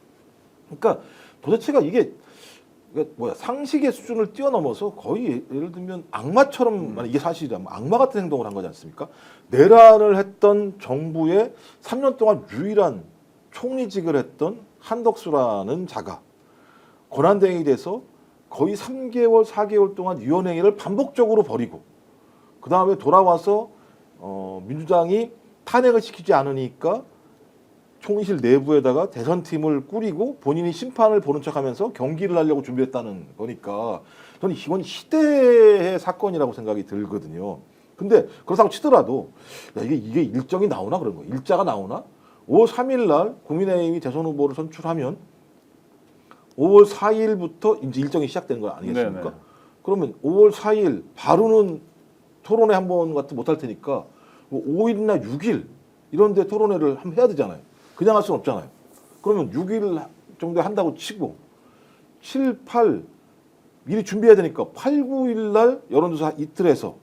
그러니까 도대체가 이게 상식의 수준을 뛰어넘어서 거의 예를 들면 악마처럼 만약 이게 사실이라면 악마 같은 행동을 한 거지 않습니까? 내란을 했던 정부의 3년 동안 유일한 총리직을 했던 한덕수라는 자가 권한대행이 돼서 거의 3개월, 4개월 동안 위원회의를 반복적으로 벌이고 그 다음에 돌아와서 민주당이 탄핵을 시키지 않으니까 총리실 내부에다가 대선팀을 꾸리고 본인이 심판을 보는 척하면서 경기를 하려고 준비했다는 거니까 저는 이건 시대의 사건이라고 생각이 들거든요. 근데 그렇다고 치더라도 이게 일정이 나오나 그런 거 일자가 나오나? 5월 3일 날 국민의힘이 대선 후보를 선출하면 5월 4일부터 이제 일정이 시작되는 거 아니겠습니까? 네네. 그러면 5월 4일 바로는 토론회 한 번 같은 못할 테니까 5일이나 6일 이런 데 토론회를 한번 해야 되잖아요. 그냥 할 수는 없잖아요. 그러면 6일 정도 한다고 치고 7, 8 미리 준비해야 되니까 8, 9일 날 여론조사 이틀 해서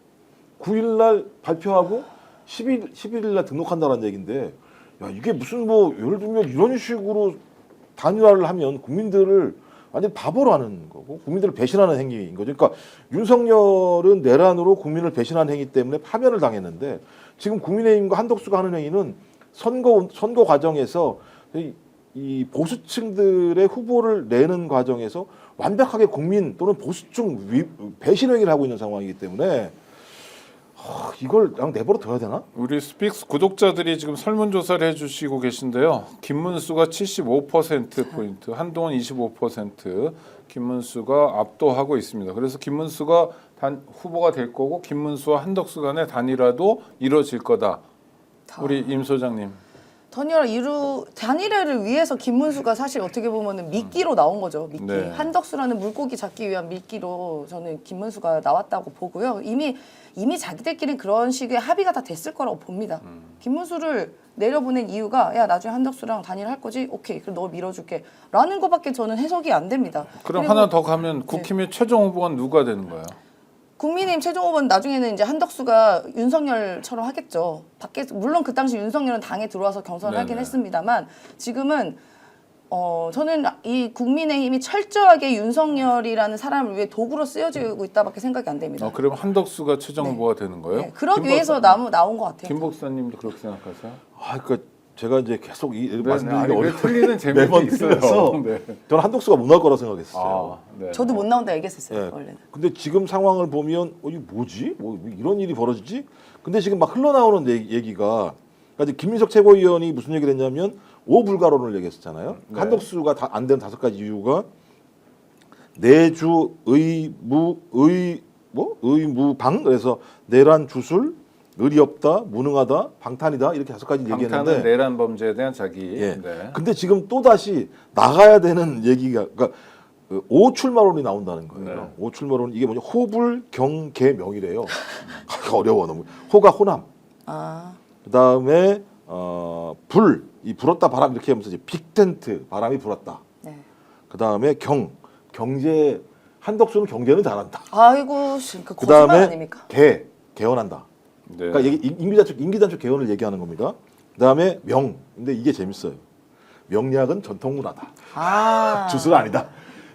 9일 날 발표하고 11일 날 등록한다는 얘기인데 이게 무슨 예를 들면 이런 식으로 단일화를 하면 국민들을 완전 바보로 하는 거고 국민들을 배신하는 행위인 거죠. 그러니까 윤석열은 내란으로 국민을 배신한 행위 때문에 파면을 당했는데 지금 국민의힘과 한덕수가 하는 행위는 선거 과정에서 이 보수층들의 후보를 내는 과정에서 완벽하게 국민 또는 보수층 배신 행위를 하고 있는 상황이기 때문에 이걸 그냥 내버려 둬야 되나? 우리 스픽스 구독자들이 지금 설문조사를 해주시고 계신데요. 김문수가 75%포인트, 한동훈 25%, 김문수가 압도하고 있습니다. 그래서 김문수가 후보가 될 거고 김문수와 한덕수 간의 단일화도 이루어질 거다. 우리 임 소장님. 단일화를 위해서 김문수가 사실 어떻게 보면은 미끼로 나온 거죠. 미끼. 네. 한덕수라는 물고기 잡기 위한 미끼로 저는 김문수가 나왔다고 보고요. 이미 자기들끼리 그런 식의 합의가 다 됐을 거라고 봅니다. 김문수를 내려보낸 이유가 야 나중에 한덕수랑 단일화할 거지? 오케이. 그럼 너 밀어줄게. 라는 거밖에 저는 해석이 안 됩니다. 그럼 그리고 하나 더 가면 국힘의 최종 후보가 누가 되는 거예요? 국민의힘 최종 후보는 나중에는 이제 한덕수가 윤석열처럼 하겠죠. 물론 그 당시 윤석열은 당에 들어와서 경선을 하긴 네네. 했습니다만 지금은 저는 이 국민의힘이 철저하게 윤석열이라는 사람을 위해 도구로 쓰여지고 있다밖에 생각이 안 됩니다. 그럼 한덕수가 최종 네. 후보가 되는 거예요? 네, 그러기 위해서 나온 것 같아요. 김 목사님도 그렇게 생각하세요? 그러니까 제가 이제 계속 말씀드리기가 아니, 왜 어려워요. 틀리는 재미도 매번 있어요. 틀려서 네. 저는 한덕수가 못 나올 거라 생각했어요. 네. 저도 못 나온다 얘기했었어요. 예. 원래는. 근데 근데 지금 상황을 보면 이게 뭐지? 왜 이런 일이 벌어지지? 근데 지금 막 흘러나오는 얘기가 그러니까 이제 김민석 최고위원이 무슨 얘기를 했냐면 오불가론을 얘기했었잖아요. 네. 한덕수가 안 되는 5가지 이유가 내주 의무방 그래서 내란 주술 의리 없다, 무능하다, 방탄이다 이렇게 5가지 방탄은 얘기했는데 내란 범죄에 대한 자기. 예. 네. 근데 지금 또 다시 나가야 되는 얘기가 그러니까 오출마론이 나온다는 거예요. 네. 오출마론 이게 뭐냐 호불 경계 명이래요. 어려워 너무. 호가 호남. 그다음에 이 불었다 바람 이렇게 하면서 이제 빅텐트 바람이 불었다. 네. 그다음에 경제 한덕수는 경제는 잘한다. 아이고 그 거짓말 그다음에 아닙니까? 개헌한다. 네. 그러니까 임기단축 개헌을 얘기하는 겁니다. 그다음에 근데 이게 재밌어요. 명리학은 전통문화다. 주술 아니다.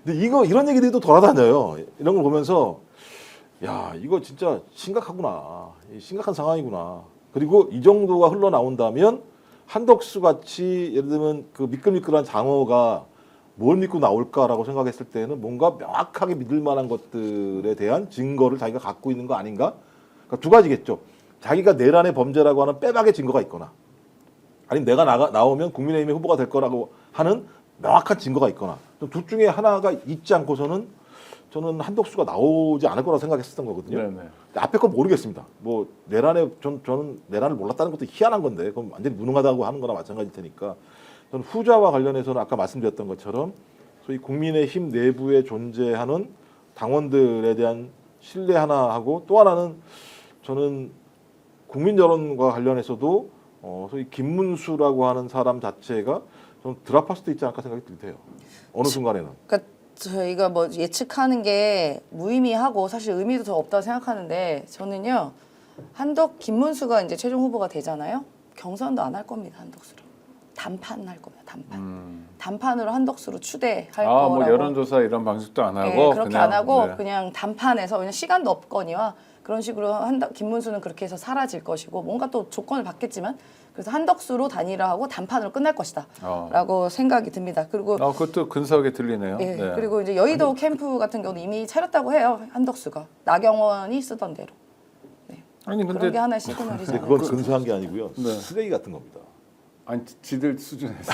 근데 이런 얘기들이 또 돌아다녀요. 이런 걸 보면서 야 이거 진짜 심각하구나. 심각한 상황이구나. 그리고 이 정도가 흘러나온다면 한덕수 같이 예를 들면 그 미끌미끌한 장어가 뭘 믿고 나올까라고 생각했을 때는 뭔가 명확하게 믿을 만한 것들에 대한 증거를 자기가 갖고 있는 거 아닌가? 그러니까 두 가지겠죠. 자기가 내란의 범죄라고 하는 빼박의 증거가 있거나 아니면 내가 나오면 국민의힘의 후보가 될 거라고 하는 명확한 증거가 있거나 둘 중에 하나가 있지 않고서는 저는 한덕수가 나오지 않을 거라고 생각했었던 거거든요. 네네. 앞에 건 모르겠습니다. 저는 내란을 몰랐다는 것도 희한한 건데 그럼 완전히 무능하다고 하는 거나 마찬가지일 테니까 저는 후자와 관련해서는 아까 말씀드렸던 것처럼 소위 국민의힘 내부에 존재하는 당원들에 대한 신뢰 하나 하고 또 하나는 저는 국민 여론과 관련해서도 소위 김문수라고 하는 사람 자체가 좀 드랍할 수도 있지 않을까 생각이 들대요. 어느 순간에는. 그러니까 저희가 뭐 예측하는 게 무의미하고 사실 의미도 더 없다고 생각하는데 저는요 김문수가 이제 최종 후보가 되잖아요. 경선도 안 할 겁니다. 한덕수로 단판 할 겁니다. 단판으로 한덕수로 추대할 거라고. 뭐 여론조사 이런 방식도 안 하고 네, 그렇게 그냥, 안 하고 네. 그냥 단판에서 그냥 시간도 없거니와 그런 식으로 김문수는 그렇게 해서 사라질 것이고 뭔가 또 조건을 받겠지만 그래서 한덕수로 단일화하고 단판으로 끝날 것이다라고 생각이 듭니다. 그리고 그것도 근사하게 들리네요. 네, 네. 그리고 이제 여의도 캠프 같은 경우는 이미 차렸다고 해요. 한덕수가 나경원이 쓰던 대로. 아니 근데 그런 게 하나의 근데 시그널이잖아요. 그건 근사한 게 아니고요. 네. 쓰레기 같은 겁니다. 아니 지들 수준에서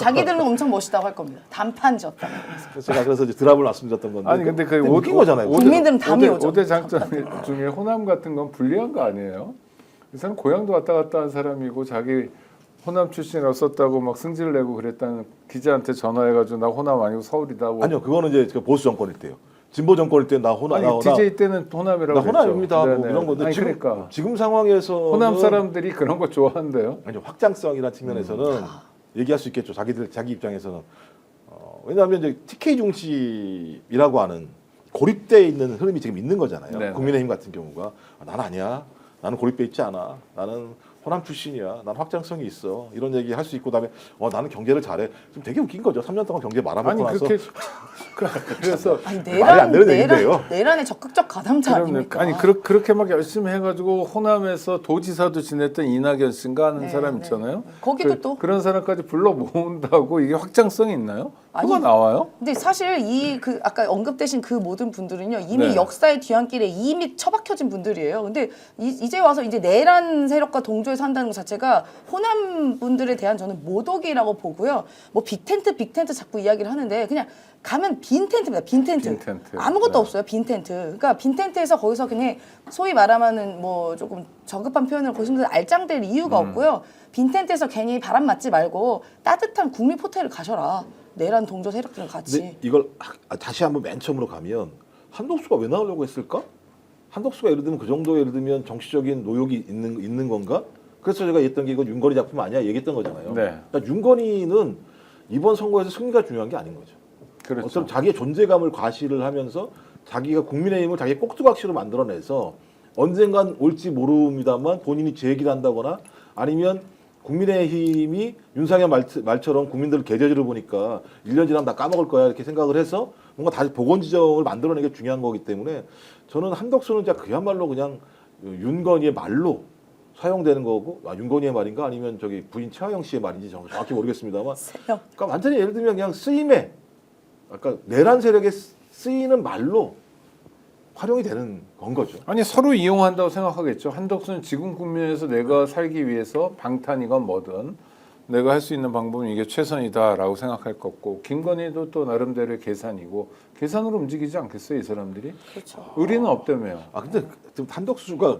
자기들은 엄청 멋있다고 할 겁니다. 단판 졌다는 거면서. 그래서 이제 드랍을 말씀드렸던 건데. 아니 근데 그 웃긴 거잖아요. 국민들은 담이 오죠. 5대 장점 중에 호남 같은 건 불리한 거 아니에요? 이 사람 고향도 왔다 갔다 한 사람이고 자기 호남 출신이라고 썼다고 막 승질 내고 그랬다는 기자한테 전화해가지고 나 호남 아니고 서울이다. 뭐. 아니요, 그거는 이제 그 보수 정권일 때요. 진보 정권일 때 나 호남, 아니 DJ 때는 호남이라고 나 호남입니다. 뭐 네네. 이런 건데 아니, 지금 그러니까 지금 상황에서 호남 사람들이 그런 거 좋아한대요. 아니 확장성이라는 측면에서는 얘기할 수 있겠죠. 자기 입장에서는 왜냐하면 이제 TK 중심이라고 하는 고립돼 있는 흐름이 지금 있는 거잖아요. 네네. 국민의힘 같은 경우가 난 아니야. 나는 고립돼 있지 않아. 나는 호남 출신이야. 난 확장성이 있어. 이런 얘기 할 수 있고 그다음에 나는 경제를 잘해. 좀 되게 웃긴 거죠. 3년 동안 경제 말아먹고 아니 나서 그렇게 그래서 아니 말이 안 되는 얘기인데요. 내란의 적극적 가담자 그럼요. 아닙니까? 아니 그렇게 막 열심히 해가지고 호남에서 도지사도 지냈던 이낙연 씨인가 하는 네, 사람 네. 있잖아요. 거기도 또. 그런 사람까지 불러 모은다고 이게 확장성이 있나요? 그거 아니, 나와요? 근데 사실 아까 언급되신 그 모든 분들은요 이미 네. 역사의 뒤안길에 이미 처박혀진 분들이에요. 근데 이제 와서 이제 내란 세력과 동조해서 한다는 것 자체가 호남 분들에 대한 저는 모독이라고 보고요. 뭐 빅텐트 자꾸 이야기를 하는데 그냥 가면 빈 텐트입니다. 빈 텐트. 아무것도 네. 없어요. 빈 텐트. 그러니까 빈 텐트에서 거기서 그냥 소위 말하면은 뭐 조금 저급한 표현을 고심들 알짱될 이유가 없고요. 빈 텐트에서 괜히 바람 맞지 말고 따뜻한 국립 호텔을 가셔라. 내란 동조 세력들은 같이. 근데 이걸 다시 한번 맨 처음으로 가면 한덕수가 왜 나오려고 했을까? 한덕수가 예를 들면 그 정도 예를 들면 정치적인 노욕이 있는 건가? 그래서 제가 얘기했던 게 이건 윤건희 작품 아니야 얘기했던 거잖아요. 네. 그러니까 윤건희는 이번 선거에서 승리가 중요한 게 아닌 거죠. 그렇죠. 어차피 자기의 존재감을 과시를 하면서 자기가 국민의힘을 자기의 꼭두각시로 만들어내서 언젠간 올지 모릅니다만 본인이 재기를 한다거나 아니면 국민의힘이 윤상현 말처럼 국민들 계좌지를 보니까 1년 지나면 다 까먹을 거야 이렇게 생각을 해서 뭔가 다시 보건지정을 만들어내는 게 중요한 거기 때문에 저는 한덕수는 진짜 그야말로 그냥 윤건희의 말로 사용되는 거고 윤건희의 말인가 아니면 저기 부인 최하영 씨의 말인지 정확히 모르겠습니다만 그러니까 완전히 예를 들면 그냥 쓰임에 아까 내란 세력에 쓰이는 말로 활용이 되는 건 거죠. 아니 서로 이용한다고 생각하겠죠. 한덕수는 지금 국면에서 내가 살기 위해서 방탄이건 뭐든 내가 할 수 있는 방법은 이게 최선이다라고 생각할 거고 김건희도 또 나름대로의 계산이고 계산으로 움직이지 않겠어요 이 사람들이? 그렇죠. 의리는 없다며요. 근데 지금 한덕수가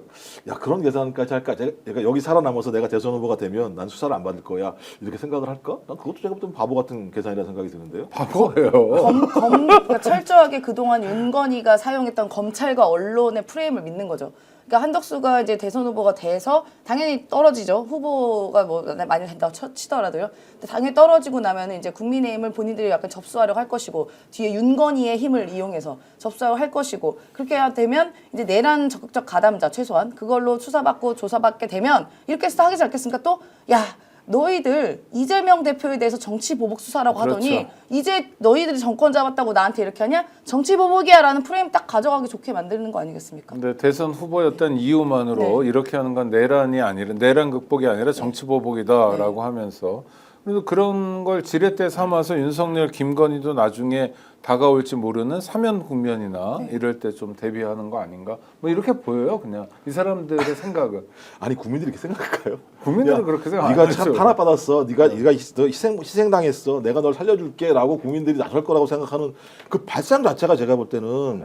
그런 계산까지 할까? 제가 여기 살아남아서 내가 대선 후보가 되면 난 수사를 안 받을 거야 이렇게 생각을 할까? 난 그것도 제가 볼 때 바보 같은 계산이라 생각이 드는데요. 바보예요. 그러니까 철저하게 그동안 윤건희가 사용했던 검찰과 언론의 프레임을 믿는 거죠. 그러니까 한덕수가 이제 대선 후보가 돼서 당연히 떨어지죠. 후보가 뭐 많이 된다고 치더라도요. 근데 당연히 떨어지고 나면은 이제 국민의힘을 본인들이 약간 접수하려고 할 것이고 뒤에 윤건희의 힘을 이용해서 접수하려고 할 것이고 그렇게 되면 이제 내란 적극적 가담자 최소한 그걸로 수사받고 조사받게 되면 이렇게 해서 하지 않겠습니까? 또 야. 너희들 이재명 대표에 대해서 정치 보복 수사라고 하더니 그렇죠. 이제 너희들이 정권 잡았다고 나한테 이렇게 하냐? 정치 보복이야라는 프레임 딱 가져가기 좋게 만드는 거 아니겠습니까? 근데 대선 후보였던 이유만으로 네. 이렇게 하는 건 내란 극복이 아니라 정치 보복이다라고 하면서 그래서 그런 걸 지렛대 삼아서 윤석열, 김건희도 나중에 다가올지 모르는 사면 국면이나 이럴 때 좀 대비하는 거 아닌가? 뭐 이렇게 보여요, 그냥 이 사람들의 생각은. 아니 국민들이 이렇게 생각할까요? 국민들은 그렇게 생각 안 네가 하죠. 참 탄압받았어. 네가 너 희생당했어. 내가 널 살려줄게라고 국민들이 나설 거라고 생각하는 그 발상 자체가 제가 볼 때는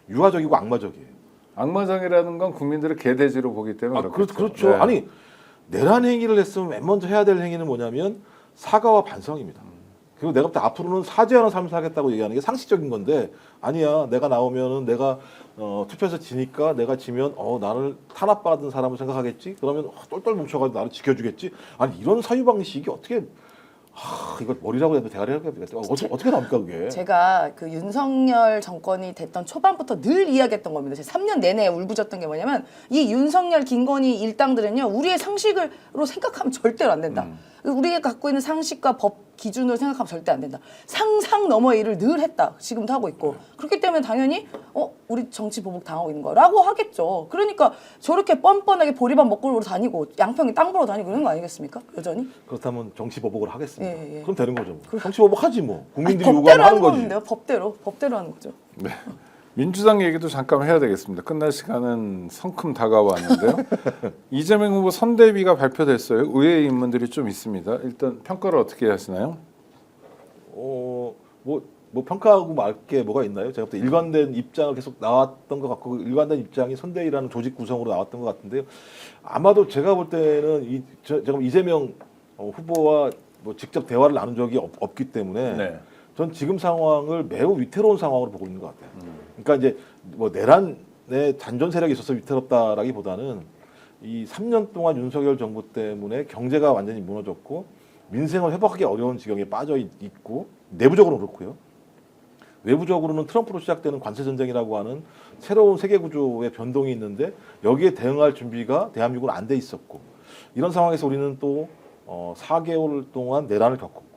유화적이고 악마적이에요. 악마장이라는 건 국민들의 개돼지로 보기 때문에 그렇겠죠. 그렇죠. 네. 아니 내란 행위를 했으면 맨 먼저 해야 될 행위는 뭐냐면 사과와 반성입니다. 그리고 내가 볼 때 앞으로는 사죄하는 삶을 살겠다고 얘기하는 게 상식적인 건데 아니야 내가 나오면은 내가 투표에서 지니까 내가 지면 나를 탄압받은 사람을 생각하겠지 그러면 똘똘 뭉쳐가지고 나를 지켜주겠지 아니 이런 사유 방식이 어떻게 이걸 머리라고 해도 대가리라고 해도 되겠다 어떻게 나옵니까 그게 제가 그 윤석열 정권이 됐던 초반부터 늘 이야기했던 겁니다. 제가 3년 내내 울부짖었던 게 뭐냐면 이 윤석열, 김건희 일당들은요 우리의 상식으로 생각하면 절대로 안 된다. 우리가 갖고 있는 상식과 법 기준으로 생각하면 절대 안 된다. 상상 너머의 일을 늘 했다. 지금도 하고 있고. 그렇기 때문에 당연히 우리 정치 보복 당하고 있는 거라고 하겠죠. 그러니까 저렇게 뻔뻔하게 보리밥 먹고 다니고 양평에 땅 보러 다니고 그런 거 아니겠습니까? 여전히? 그렇다면 정치 보복을 하겠습니다. 예. 그럼 되는 거죠. 뭐. 정치 보복하지 뭐. 국민들이 법대로 요구하면 하는 하는 거지. 건데요. 법대로 하는 거죠. 네. 민주당 얘기도 잠깐 해야 되겠습니다. 끝날 시간은 성큼 다가왔는데요. 이재명 후보 선대위가 발표됐어요. 의외의 인물들이 좀 있습니다. 일단 평가를 어떻게 하시나요? 뭐 평가하고 말 게 뭐가 있나요? 제가 볼 때 일관된 입장을 계속 나왔던 것 같고 그 일관된 입장이 선대위라는 조직 구성으로 나왔던 것 같은데요. 아마도 제가 볼 때는 제가 이재명 후보와 뭐 직접 대화를 나눈 적이 없기 때문에 네. 전 지금 상황을 매우 위태로운 상황으로 보고 있는 것 같아요. 그러니까 이제 뭐 내란의 잔존 세력이 있어서 위태롭다라기보다는 이 3년 동안 윤석열 정부 때문에 경제가 완전히 무너졌고 민생을 회복하기 어려운 지경에 빠져 있고 내부적으로는 그렇고요. 외부적으로는 트럼프로 시작되는 관세 전쟁이라고 하는 새로운 세계 구조의 변동이 있는데 여기에 대응할 준비가 대한민국은 안 돼 있었고 이런 상황에서 우리는 또 4개월 동안 내란을 겪었고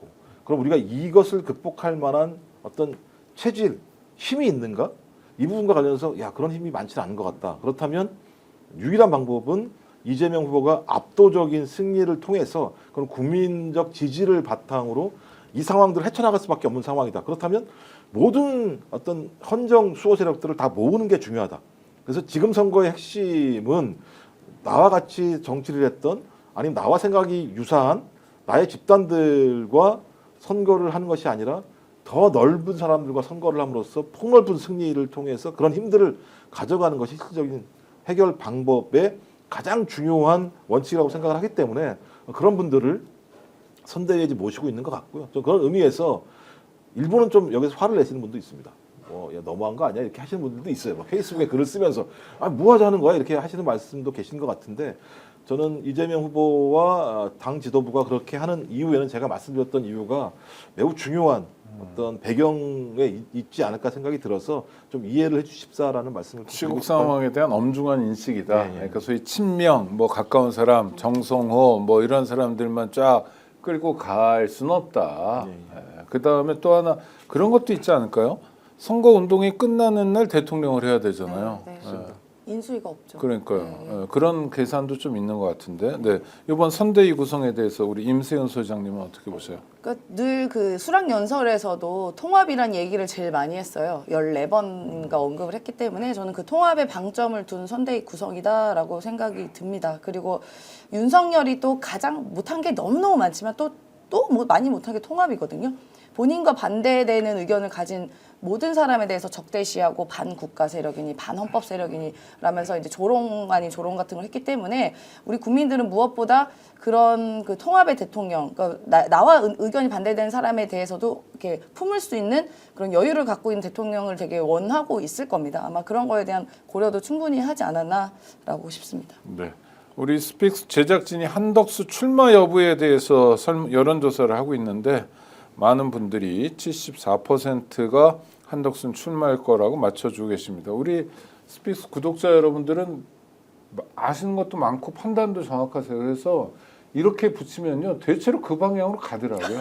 그럼 우리가 이것을 극복할 만한 어떤 체질, 힘이 있는가? 이 부분과 관련해서 그런 힘이 많지는 않은 것 같다. 그렇다면 유일한 방법은 이재명 후보가 압도적인 승리를 통해서 그런 국민적 지지를 바탕으로 이 상황들을 헤쳐나갈 수밖에 없는 상황이다. 그렇다면 모든 어떤 헌정 수호 세력들을 다 모으는 게 중요하다. 그래서 지금 선거의 핵심은 나와 같이 정치를 했던 아니면 나와 생각이 유사한 나의 집단들과 선거를 하는 것이 아니라 더 넓은 사람들과 선거를 함으로써 폭넓은 승리를 통해서 그런 힘들을 가져가는 것이 실질적인 해결 방법의 가장 중요한 원칙이라고 생각을 하기 때문에 그런 분들을 선대위에 모시고 있는 것 같고요. 좀 그런 의미에서 일부는 좀 여기서 화를 내시는 분도 있습니다. 너무한 거 아니야? 이렇게 하시는 분들도 있어요. 막 페이스북에 글을 쓰면서 뭐 하자는 거야? 이렇게 하시는 말씀도 계신 것 같은데 저는 이재명 후보와 당 지도부가 그렇게 하는 이유에는 제가 말씀드렸던 이유가 매우 중요한 어떤 배경에 있지 않을까 생각이 들어서 좀 이해를 해주십사라는 말씀을 드리고 시국 싶어요. 상황에 대한 엄중한 인식이다. 예. 그러니까 소위 친명, 뭐 가까운 사람, 정성호 뭐 이런 사람들만 쫙 끌고 갈 수는 없다. 그 다음에 또 하나 그런 것도 있지 않을까요? 선거 운동이 끝나는 날 대통령을 해야 되잖아요. 네. 인수위가 없죠. 그러니까요. 그런 계산도 좀 있는 것 같은데. 네. 이번 선대위 구성에 대해서 우리 임세현 소장님은 어떻게 보세요? 그러니까 늘 그 수락연설에서도 통합이란 얘기를 제일 많이 했어요. 14번인가 언급을 했기 때문에 저는 그 통합에 방점을 둔 선대위 구성이다라고 생각이 듭니다. 그리고 윤석열이 또 가장 못한 게 너무너무 많지만 또 뭐 많이 못한 게 통합이거든요. 본인과 반대되는 의견을 가진 모든 사람에 대해서 적대시하고 반국가 세력이니 반헌법 세력이니 라면서 이제 조롱 아닌 조롱 같은 걸 했기 때문에 우리 국민들은 무엇보다 그런 그 통합의 대통령, 그러니까 나와 의견이 반대되는 사람에 대해서도 이렇게 품을 수 있는 그런 여유를 갖고 있는 대통령을 되게 원하고 있을 겁니다. 아마 그런 거에 대한 고려도 충분히 하지 않았나라고 싶습니다. 네. 우리 스픽스 제작진이 한덕수 출마 여부에 대해서 여론조사를 하고 있는데 많은 분들이 74%가 한덕수는 출마할 거라고 맞춰주고 계십니다. 우리 스픽스 구독자 여러분들은 아시는 것도 많고 판단도 정확하세요. 그래서 이렇게 붙이면요 대체로 그 방향으로 가더라고요.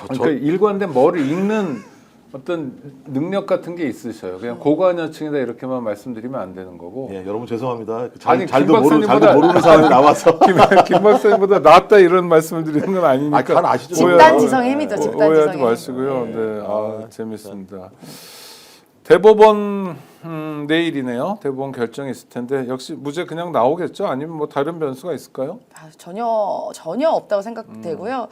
그러니까 일관된 뭐를 읽는 어떤 능력 같은 게 있으셔요. 그냥 고관여층이다 이렇게만 말씀드리면 안 되는 거고. 예, 여러분 죄송합니다. 아니, 잘도 모르는 사람이 나와서 김 박사님보다 낫다 이런 말씀을 드리는 건 아니니까. 간 아시죠? 집단 지성의 힘이죠. 집단 오해하지 지성의 힘. 마시고요. 네, 재밌습니다. 대법원 내일이네요. 대법원 결정이 있을 텐데 역시 무죄 그냥 나오겠죠? 아니면 뭐 다른 변수가 있을까요? 전혀 없다고 생각되고요.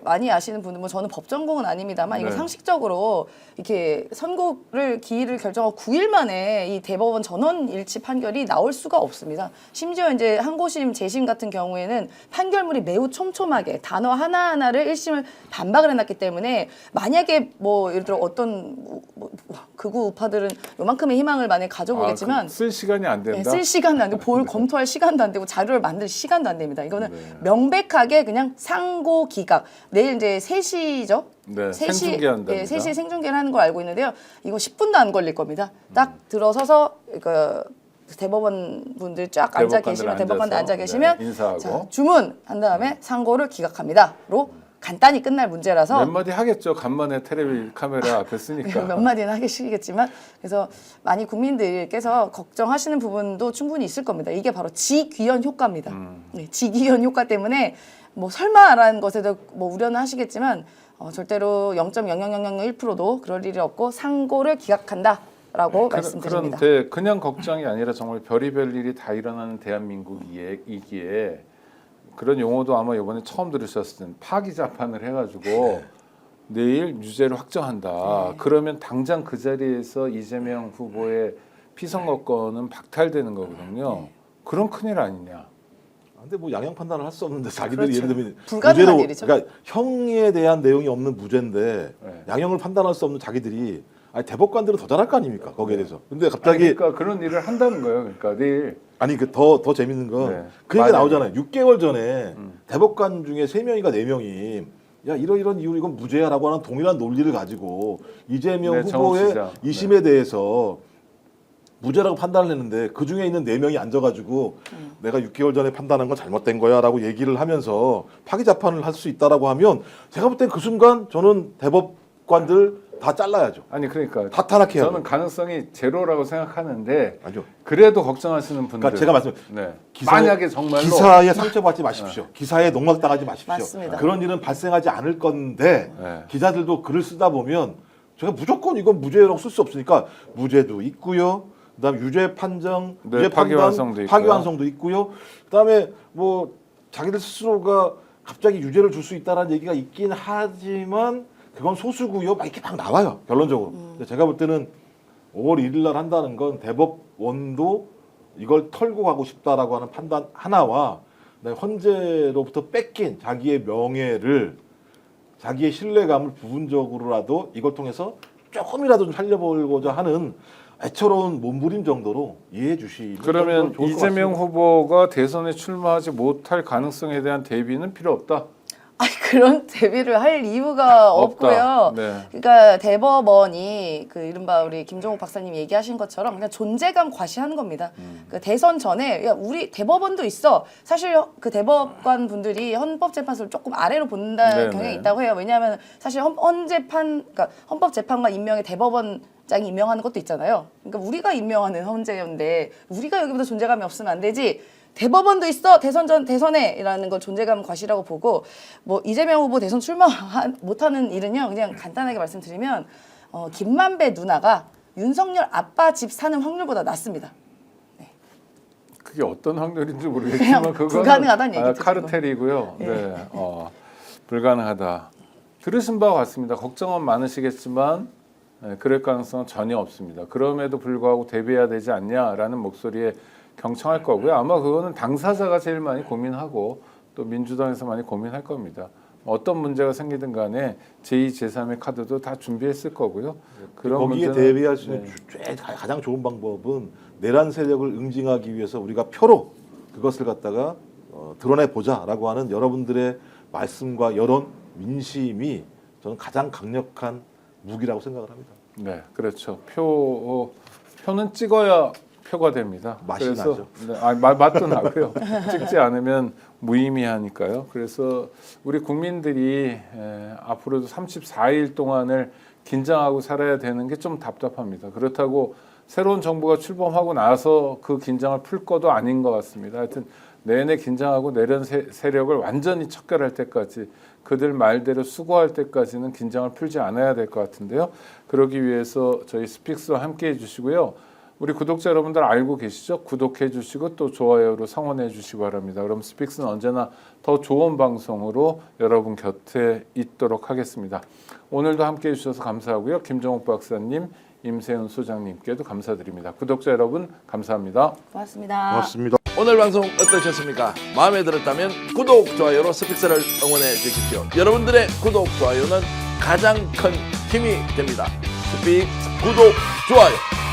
많이 아시는 분은 뭐 저는 법 전공은 아닙니다만 이거 네. 상식적으로 이렇게 선고를 기일을 결정하고 9일 만에 이 대법원 전원 일치 판결이 나올 수가 없습니다. 심지어 이제 항고심, 재심 같은 경우에는 판결물이 매우 촘촘하게 단어 하나하나를 1심을 반박을 해놨기 때문에 만약에 뭐 예를 들어 어떤 극우 우파들은 요만큼의 희망을 만약에 가져보겠지만 쓸 시간이 안 된다. 네, 쓸 시간도 안 되고 볼 검토할 시간도 안 되고 자료를 만들 시간도 안 됩니다. 이거는 네. 명백하게 그냥 상고 기각. 내일 이제 3시죠? 네, 생중계한답니다. 네, 3시에 생중계를 하는 걸 알고 있는데요. 이거 10분도 안 걸릴 겁니다. 딱 들어서서 그 대법원 분들 쫙 앉아 계시면 대법관들 앉아 계시면 네, 인사하고 자, 주문한 다음에 상고를 기각합니다로 간단히 끝날 문제라서 몇 마디 하겠죠. 간만에 텔레비 카메라 앞에 쓰니까. 몇 마디는 하시겠지만 그래서 많이 국민들께서 걱정하시는 부분도 충분히 있을 겁니다. 이게 바로 지귀연 효과입니다. 네, 지귀연 효과 때문에 뭐 설마라는 것에도 뭐 우려는 하시겠지만 절대로 0.00001%도 그럴 일이 없고 상고를 기각한다라고 말씀드립니다. 그런데 그냥 걱정이 아니라 정말 별의별 일이 다 일어나는 대한민국이기에 그런 용어도 아마 이번에 처음 들으셨을 텐데 파기자판을 해가지고 내일 유죄를 확정한다. 그러면 당장 그 자리에서 이재명 후보의 피선거권은 박탈되는 거거든요. 그런 큰일 아니냐. 근데 뭐 양형 판단을 할 수 없는데 자기들이 그렇죠. 예를 들면 불가능한 무죄로 일이죠. 그러니까 형에 대한 내용이 없는 무죄인데 네. 양형을 판단할 수 없는 자기들이 아니 대법관들은 더 잘할 거 아닙니까 거기에 대해서. 근데 갑자기 아니, 그러니까 그런 일을 한다는 거예요. 그러니까 내일 아니 그 더 재밌는 건 네. 그 얘기 맞아요. 나오잖아요. 6개월 전에 대법관 중에 3명인가 4명이 야 이런 이유로 이건 무죄야라고 하는 동일한 논리를 가지고 이재명 네, 후보의 정치자. 2심에 대해서 무죄라고 판단을 했는데 그 중에 있는 4명이 앉아가지고 내가 6개월 전에 판단한 건 잘못된 거야라고 얘기를 하면서 파기자판을 할 수 있다라고 하면 제가 볼 땐 그 순간 저는 대법관들 다 잘라야죠. 아니 그러니까 다 탄핵해야 저는 가능성이 제로라고 생각하는데 아니요. 그래도 걱정하시는 분들. 그러니까 제가 말씀 네. 기사에- 만약에 정말로 기사에 상처받지 마십시오. 기사에 농락당하지 마십시오. 맞습니다. 그런 일은 발생하지 않을 건데 네. 기자들도 글을 쓰다 보면 제가 무조건 이건 무죄라고 쓸 수 없으니까 무죄도 있고요. 그다음에 유죄 판정, 네, 유죄 파기환송도 있고요. 파기환송도 있고요. 그다음에 뭐 자기들 스스로가 갑자기 유죄를 줄 수 있다라는 얘기가 있긴 하지만 그건 소수고요. 막 이렇게 막 나와요. 결론적으로. 근데 제가 볼 때는 5월 1일 날 한다는 건 대법원도 이걸 털고 가고 싶다라고 하는 판단 하나와 그다음에 헌재로부터 뺏긴 자기의 명예를 자기의 신뢰감을 부분적으로라도 이걸 통해서 조금이라도 좀 살려보고자 하는 애처로운 몸부림 정도로 이해해 주시면 그러면 좋을 것 이재명 같습니다. 후보가 대선에 출마하지 못할 가능성에 대한 대비는 필요 없다. 아니 그런 대비를 할 이유가 없다. 없고요. 네. 그러니까 대법원이 그 이른바 우리 김종욱 박사님 얘기하신 것처럼 그냥 존재감 과시하는 겁니다. 그 대선 전에 야 우리 대법원도 있어. 사실 그 대법관 분들이 헌법재판소를 조금 아래로 본다는 네네. 경향이 있다고 해요. 왜냐하면 사실 그러니까 헌법재판관 임명에 대법원장이 임명하는 것도 있잖아요. 그러니까 우리가 임명하는 헌재인데 우리가 여기보다 존재감이 없으면 안 되지. 대법원도 있어 대선에라는 걸 존재감 과시라고 보고 뭐 이재명 후보 대선 출마 못하는 일은요 그냥 간단하게 말씀드리면 김만배 누나가 윤석열 아빠 집 사는 확률보다 낮습니다. 그게 어떤 확률인지 모르겠지만 그냥 그거는 불가능하다는 얘기죠, 카르텔이고요. 네, 불가능하다. 들으신 바와 같습니다. 걱정은 많으시겠지만 그럴 가능성은 전혀 없습니다. 그럼에도 불구하고 대비해야 되지 않냐라는 목소리에 경청할 거고요. 아마 그거는 당사자가 제일 많이 고민하고 또 민주당에서 많이 고민할 겁니다. 어떤 문제가 생기든 간에 제2, 제3의 카드도 다 준비했을 거고요. 그런 거기에 문제는- 대비할 수 있는 네. 가장 좋은 방법은 내란 세력을 응징하기 위해서 우리가 표로 그것을 갖다가 드러내 보자라고 하는 여러분들의 말씀과 여론, 민심이 저는 가장 강력한 무기라고 생각을 합니다. 네, 그렇죠. 표는 찍어야 표가 됩니다. 맛이 그래서, 나죠. 네, 맛도 나고요. 찍지 않으면 무의미하니까요. 그래서 우리 국민들이 앞으로도 34일 동안을 긴장하고 살아야 되는 게 좀 답답합니다. 그렇다고 새로운 정부가 출범하고 나서 그 긴장을 풀 것도 아닌 것 같습니다. 하여튼 내내 긴장하고 내란 세력을 완전히 척결할 때까지 그들 말대로 수고할 때까지는 긴장을 풀지 않아야 될 것 같은데요. 그러기 위해서 저희 스픽스와 함께 해주시고요. 우리 구독자 여러분들 알고 계시죠? 구독해 주시고 또 좋아요로 성원해 주시기 바랍니다. 그럼 스픽스는 언제나 더 좋은 방송으로 여러분 곁에 있도록 하겠습니다. 오늘도 함께해 주셔서 감사하고요. 김정욱 박사님, 임세훈 소장님께도 감사드립니다. 구독자 여러분 감사합니다. 고맙습니다. 고맙습니다. 오늘 방송 어떠셨습니까? 마음에 들었다면 구독, 좋아요로 스픽스를 응원해 주십시오. 여러분들의 구독, 좋아요는 가장 큰 힘이 됩니다. 스픽스 구독, 좋아요